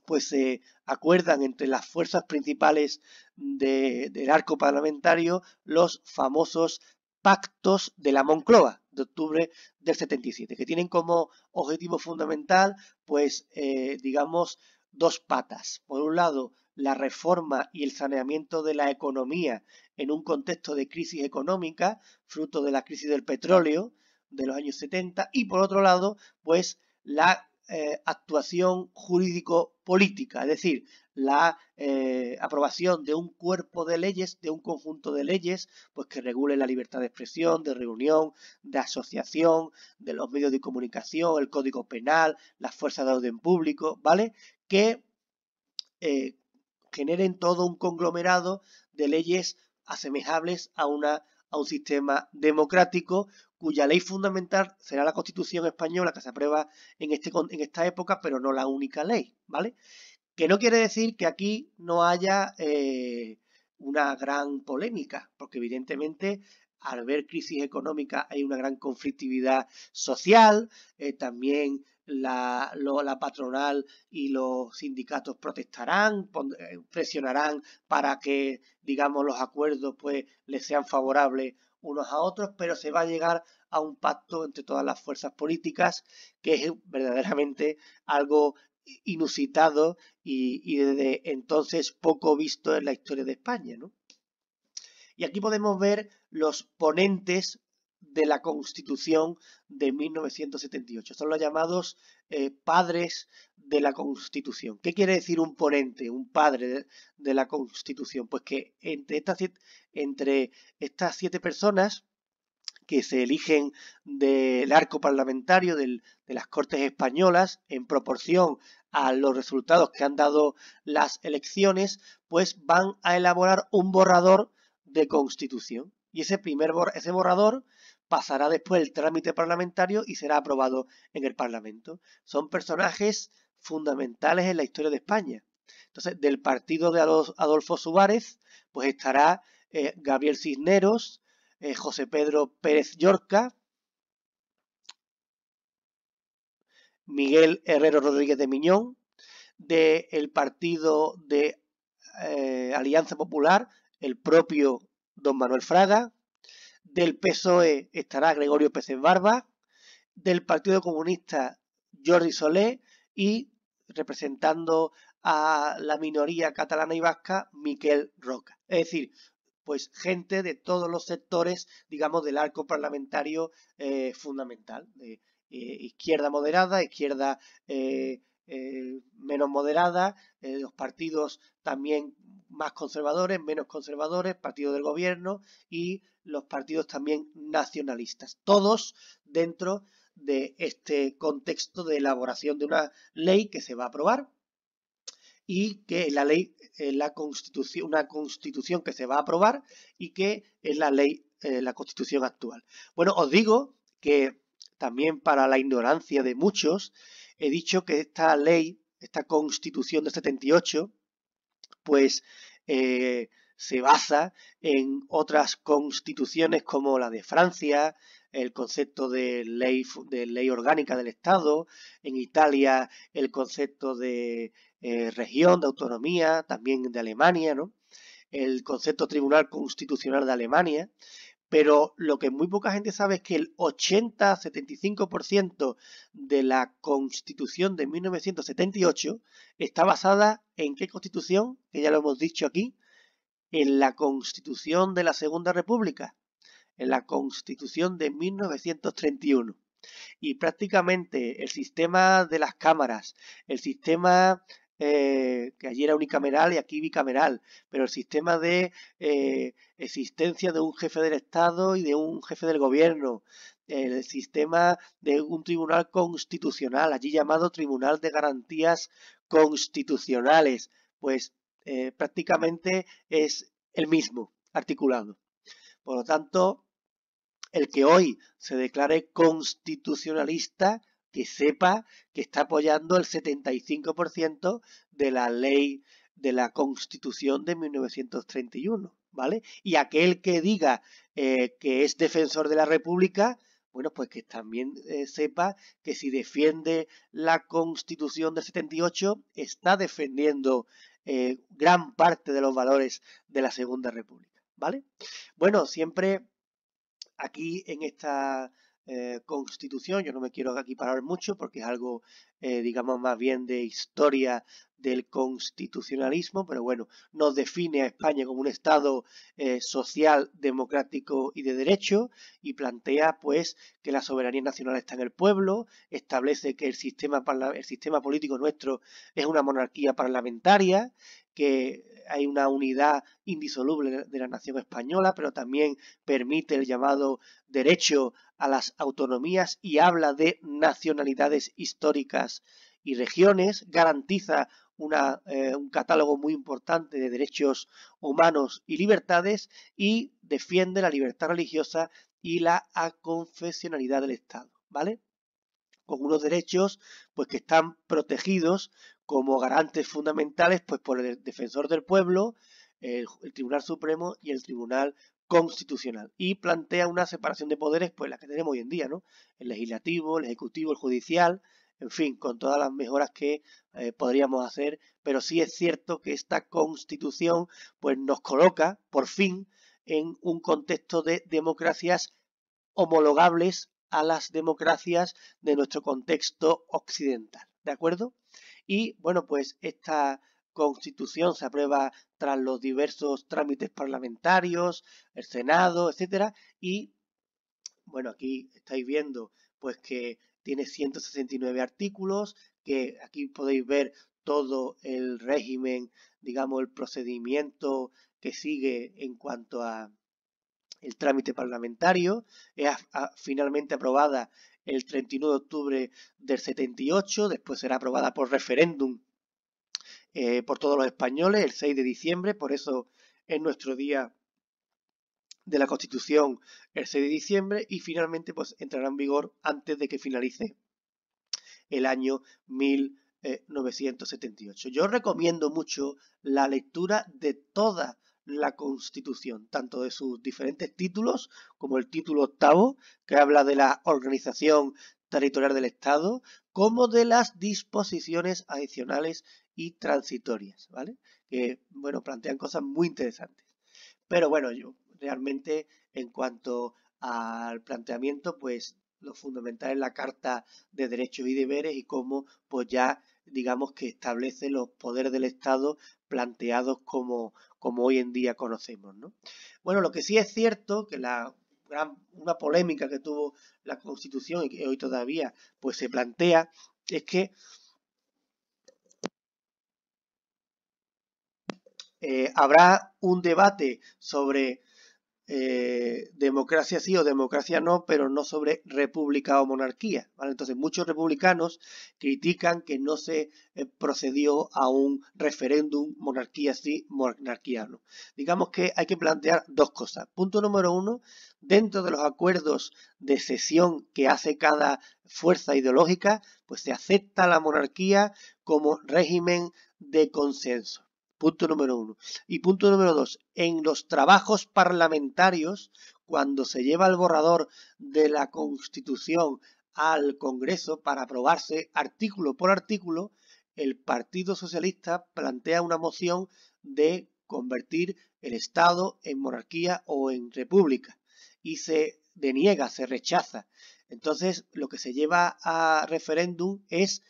pues se acuerdan entre las fuerzas principales del arco parlamentario los famosos pactos de la Moncloa de octubre del 77, que tienen como objetivo fundamental, pues digamos, dos patas. Por un lado, la reforma y el saneamiento de la economía en un contexto de crisis económica, fruto de la crisis del petróleo de los años 70, y por otro lado, pues la actuación jurídico-política, es decir, la aprobación de un cuerpo de leyes, de un conjunto de leyes, pues que regule la libertad de expresión, de reunión, de asociación, de los medios de comunicación, el Código Penal, las fuerzas de orden público, ¿vale? Que generen todo un conglomerado de leyes asemejables a un sistema democrático cuya ley fundamental será la Constitución española que se aprueba en esta época, pero no la única ley, ¿vale? Que no quiere decir que aquí no haya una gran polémica, porque evidentemente al ver crisis económica hay una gran conflictividad social, también la patronal y los sindicatos protestarán, presionarán para que, digamos, los acuerdos pues les sean favorables unos a otros, pero se va a llegar a un pacto entre todas las fuerzas políticas que es verdaderamente algo inusitado y desde entonces poco visto en la historia de España, ¿no? Y aquí podemos ver los ponentes de la Constitución de 1978. Son los llamados padres de la Constitución. ¿Qué quiere decir un ponente, un padre de la Constitución? Pues que entre estas 7 personas que se eligen del arco parlamentario de las Cortes Españolas en proporción a los resultados que han dado las elecciones, pues van a elaborar un borrador de Constitución. Y ese borrador pasará después el trámite parlamentario y será aprobado en el Parlamento. Son personajes fundamentales en la historia de España. Entonces, del partido de Adolfo Suárez, pues estará Gabriel Cisneros, José Pedro Pérez Llorca, Miguel Herrero Rodríguez de Miñón, del partido de Alianza Popular, el propio don Manuel Fraga, del PSOE estará Gregorio Pérez Barba, del Partido Comunista Jordi Solé y representando a la minoría catalana y vasca Miquel Roca. Es decir, pues gente de todos los sectores, digamos, del arco parlamentario fundamental, de izquierda moderada, izquierda menos moderada, los partidos también más conservadores, menos conservadores, partidos del gobierno y los partidos también nacionalistas. Todos dentro de este contexto de elaboración de una ley que se va a aprobar y que la ley, una constitución que se va a aprobar y que es la ley, la constitución actual. Bueno, os digo que también para la ignorancia de muchos, he dicho que esta ley, esta constitución de 78, pues se basa en otras constituciones como la de Francia, el concepto de ley orgánica del Estado, en Italia el concepto de región, de autonomía, también de Alemania, ¿no? El concepto Tribunal Constitucional de Alemania, pero lo que muy poca gente sabe es que el 80-75% de la Constitución de 1978 está basada en ¿qué Constitución? Que ya lo hemos dicho aquí, en la Constitución de la Segunda República, en la Constitución de 1931. Y prácticamente el sistema de las cámaras, el sistema que allí era unicameral y aquí bicameral, pero el sistema de existencia de un jefe del Estado y de un jefe del gobierno, el sistema de un tribunal constitucional, allí llamado Tribunal de Garantías Constitucionales, pues prácticamente es el mismo articulado. Por lo tanto, el que hoy se declare constitucionalista, que sepa que está apoyando el 75% de la ley de la Constitución de 1931, ¿vale? Y aquel que diga que es defensor de la República, bueno, pues que también sepa que si defiende la Constitución del 78, está defendiendo gran parte de los valores de la Segunda República, ¿vale? Bueno, siempre aquí en esta Constitución, yo no me quiero aquí parar mucho porque es algo, digamos, más bien de historia del constitucionalismo, pero bueno, nos define a España como un Estado social, democrático y de derecho, y plantea pues que la soberanía nacional está en el pueblo, establece que el sistema político nuestro es una monarquía parlamentaria, que hay una unidad indisoluble de la nación española, pero también permite el llamado derecho a las autonomías y habla de nacionalidades históricas y regiones, garantiza un catálogo muy importante de derechos humanos y libertades y defiende la libertad religiosa y la aconfesionalidad del Estado, ¿vale? Con unos derechos pues que están protegidos como garantes fundamentales pues por el Defensor del Pueblo, el Tribunal Supremo y el Tribunal Constitucional, y plantea una separación de poderes pues la que tenemos hoy en día, ¿no? El legislativo, el ejecutivo, el judicial, en fin, con todas las mejoras que podríamos hacer, pero sí es cierto que esta Constitución pues nos coloca por fin en un contexto de democracias homologables a las democracias de nuestro contexto occidental, ¿de acuerdo? Y bueno, pues esta Constitución se aprueba tras los diversos trámites parlamentarios, el Senado, etcétera, y bueno, aquí estáis viendo pues que tiene 169 artículos, que aquí podéis ver todo el régimen, digamos, el procedimiento que sigue en cuanto a el trámite parlamentario. Es finalmente aprobada el 31 de octubre del 78, después será aprobada por referéndum por todos los españoles el 6 de diciembre, por eso es nuestro día de la Constitución el 6 de diciembre, y finalmente pues entrará en vigor antes de que finalice el año 1978. Yo recomiendo mucho la lectura de toda la Constitución, tanto de sus diferentes títulos, como el título octavo, que habla de la organización territorial del Estado, como de las disposiciones adicionales y transitorias, ¿vale? Que, bueno, plantean cosas muy interesantes. Pero bueno, yo realmente, en cuanto al planteamiento, pues lo fundamental es la Carta de Derechos y Deberes y cómo, pues ya, digamos que establece los poderes del Estado planteados como hoy en día conocemos, ¿no? Bueno, lo que sí es cierto, que una polémica que tuvo la Constitución y que hoy todavía pues se plantea, es que habrá un debate sobre democracia sí o democracia no, pero no sobre república o monarquía, ¿vale? Entonces muchos republicanos critican que no se procedió a un referéndum monarquía sí, monarquía no. Digamos que hay que plantear dos cosas. Punto número uno, dentro de los acuerdos de cesión que hace cada fuerza ideológica, pues se acepta la monarquía como régimen de consenso. Punto número uno. Y punto número dos, en los trabajos parlamentarios, cuando se lleva el borrador de la Constitución al Congreso para aprobarse artículo por artículo, el Partido Socialista plantea una moción de convertir el Estado en monarquía o en república y se deniega, se rechaza. Entonces, lo que se lleva a referéndum es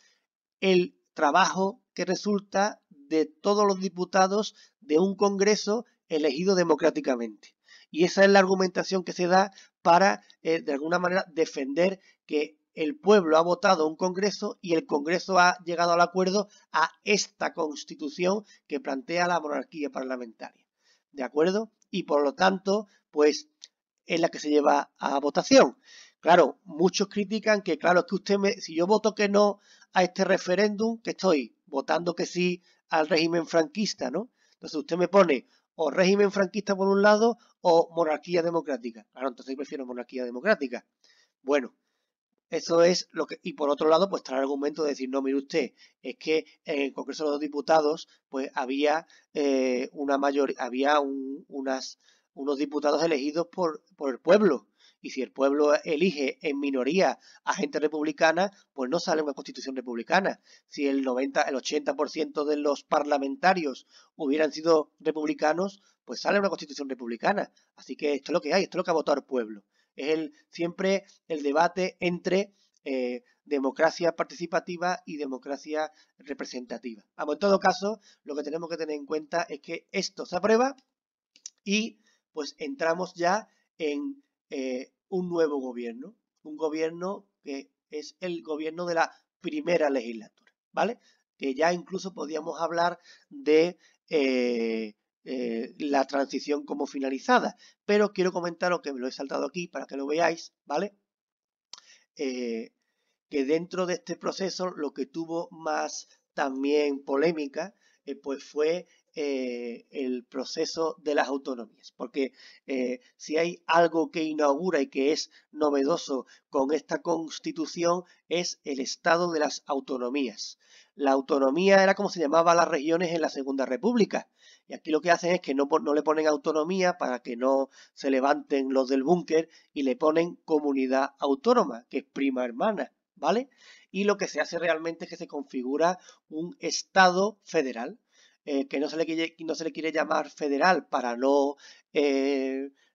el trabajo que resulta de todos los diputados de un Congreso elegido democráticamente. Y esa es la argumentación que se da para, de alguna manera, defender que el pueblo ha votado un Congreso y el Congreso ha llegado al acuerdo a esta Constitución que plantea la monarquía parlamentaria. ¿De acuerdo? Y por lo tanto, pues es la que se lleva a votación. Claro, muchos critican que, claro, es que si yo voto que no a este referéndum, que estoy votando que sí al régimen franquista, ¿no? Entonces usted me pone o régimen franquista por un lado o monarquía democrática. Claro, entonces yo prefiero monarquía democrática. Bueno, eso es lo que... Y por otro lado, pues está el argumento de decir, no, mire usted, es que en el Congreso de los Diputados, pues había unos diputados elegidos por el pueblo. Y si el pueblo elige en minoría a gente republicana, pues no sale una constitución republicana. Si el 80% de los parlamentarios hubieran sido republicanos, pues sale una constitución republicana. Así que esto es lo que hay, esto es lo que ha votado el pueblo. Es siempre el debate entre democracia participativa y democracia representativa. Vamos, en todo caso, lo que tenemos que tener en cuenta es que esto se aprueba y pues entramos ya en un nuevo gobierno, un gobierno que es el gobierno de la primera legislatura, ¿vale? Que ya incluso podíamos hablar de la transición como finalizada, pero quiero comentaros que me lo he saltado aquí para que lo veáis, ¿vale? Que dentro de este proceso lo que tuvo más también polémica pues fue el proceso de las autonomías, porque si hay algo que inaugura y que es novedoso con esta Constitución es el estado de las autonomías. La autonomía era como se llamaba a las regiones en la Segunda República, y aquí lo que hacen es que no le ponen autonomía para que no se levanten los del búnker y le ponen comunidad autónoma, que es prima hermana, ¿vale? Y lo que se hace realmente es que se configura un Estado federal, que no se le quiere llamar federal para no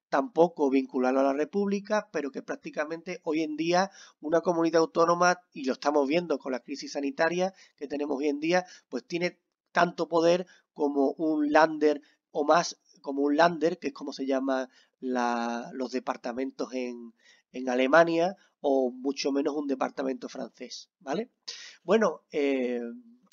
tampoco vincularlo a la República, pero que prácticamente hoy en día una comunidad autónoma, y lo estamos viendo con la crisis sanitaria que tenemos hoy en día, pues tiene tanto poder como un Länder o más como un Länder, que es como se llaman los departamentos en Alemania, o mucho menos un departamento francés, ¿vale? Bueno,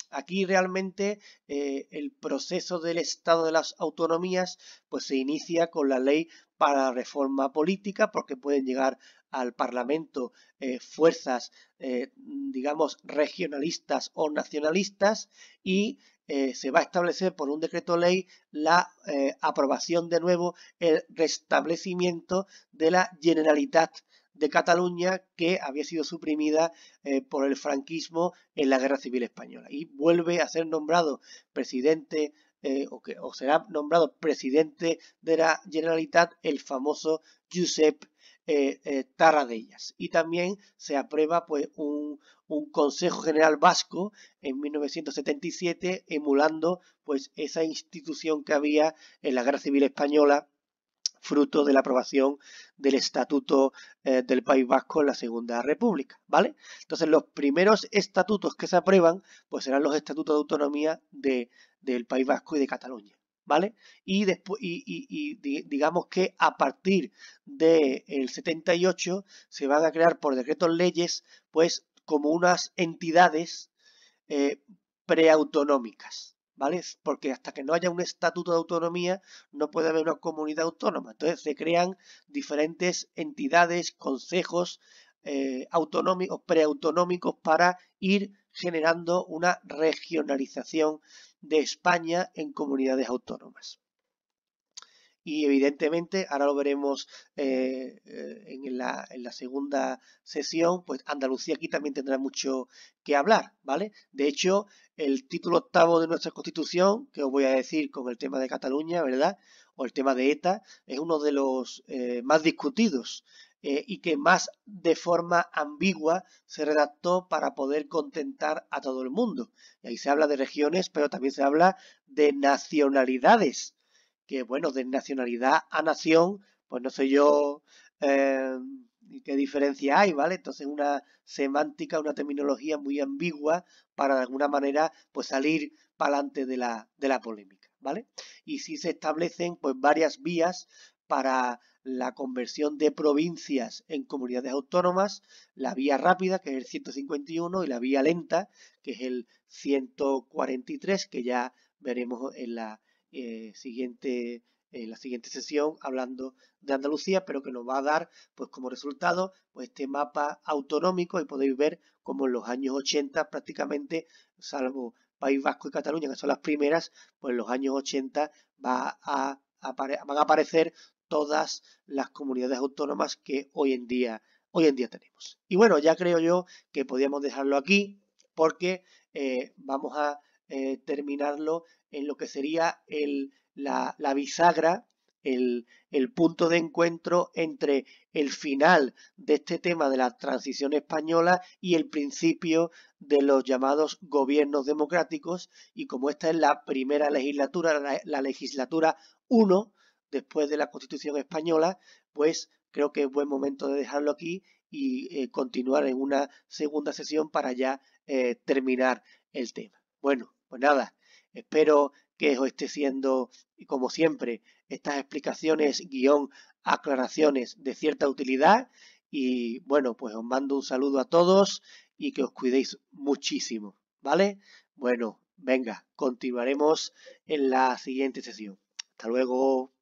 aquí realmente el proceso del Estado de las Autonomías pues se inicia con la ley para la reforma política, porque pueden llegar al Parlamento fuerzas, digamos, regionalistas o nacionalistas, y se va a establecer por un decreto ley la aprobación de nuevo, el restablecimiento de la Generalitat de Cataluña, que había sido suprimida por el franquismo en la Guerra Civil Española, y vuelve a ser nombrado presidente o será nombrado presidente de la Generalitat el famoso Josep Tarradellas, y también se aprueba pues un Consejo General Vasco en 1977, emulando pues esa institución que había en la Guerra Civil Española, fruto de la aprobación del Estatuto del País Vasco en la Segunda República, ¿vale? Entonces los primeros estatutos que se aprueban pues serán los estatutos de autonomía del País Vasco y de Cataluña, ¿vale? Y después digamos que a partir del 78 se van a crear por decretos leyes pues como unas entidades preautonómicas, ¿vale? Porque hasta que no haya un estatuto de autonomía no puede haber una comunidad autónoma. Entonces se crean diferentes entidades, consejos autonómicos, preautonómicos, para ir generando una regionalización de España en comunidades autónomas. Y evidentemente, ahora lo veremos en la segunda sesión, pues Andalucía aquí también tendrá mucho que hablar, ¿vale? De hecho, el título 8º de nuestra Constitución, que os voy a decir con el tema de Cataluña, ¿verdad? O el tema de ETA, es uno de los más discutidos y que más de forma ambigua se redactó para poder contentar a todo el mundo. Y ahí se habla de regiones, pero también se habla de nacionalidades, que bueno, de nacionalidad a nación, pues no sé yo qué diferencia hay, ¿vale? Entonces una semántica, una terminología muy ambigua para de alguna manera pues salir para adelante de la polémica, ¿vale? Y sí se establecen pues varias vías para la conversión de provincias en comunidades autónomas, la vía rápida, que es el 151, y la vía lenta, que es el 143, que ya veremos en la siguiente sesión hablando de Andalucía, pero que nos va a dar pues como resultado pues este mapa autonómico, y podéis ver como en los años 80 prácticamente, salvo País Vasco y Cataluña, que son las primeras, pues en los años 80 van a aparecer todas las comunidades autónomas que hoy en día tenemos. Y bueno, ya creo yo que podríamos dejarlo aquí, porque vamos a terminarlo en lo que sería la bisagra, el punto de encuentro entre el final de este tema de la transición española y el principio de los llamados gobiernos democráticos. Y como esta es la primera legislatura, la legislatura 1 después de la Constitución española, pues creo que es buen momento de dejarlo aquí y continuar en una segunda sesión para ya terminar el tema. Bueno, pues nada, espero que os esté siendo, como siempre, estas explicaciones aclaraciones de cierta utilidad. Y bueno, pues os mando un saludo a todos y que os cuidéis muchísimo, ¿vale? Bueno, venga, continuaremos en la siguiente sesión. Hasta luego.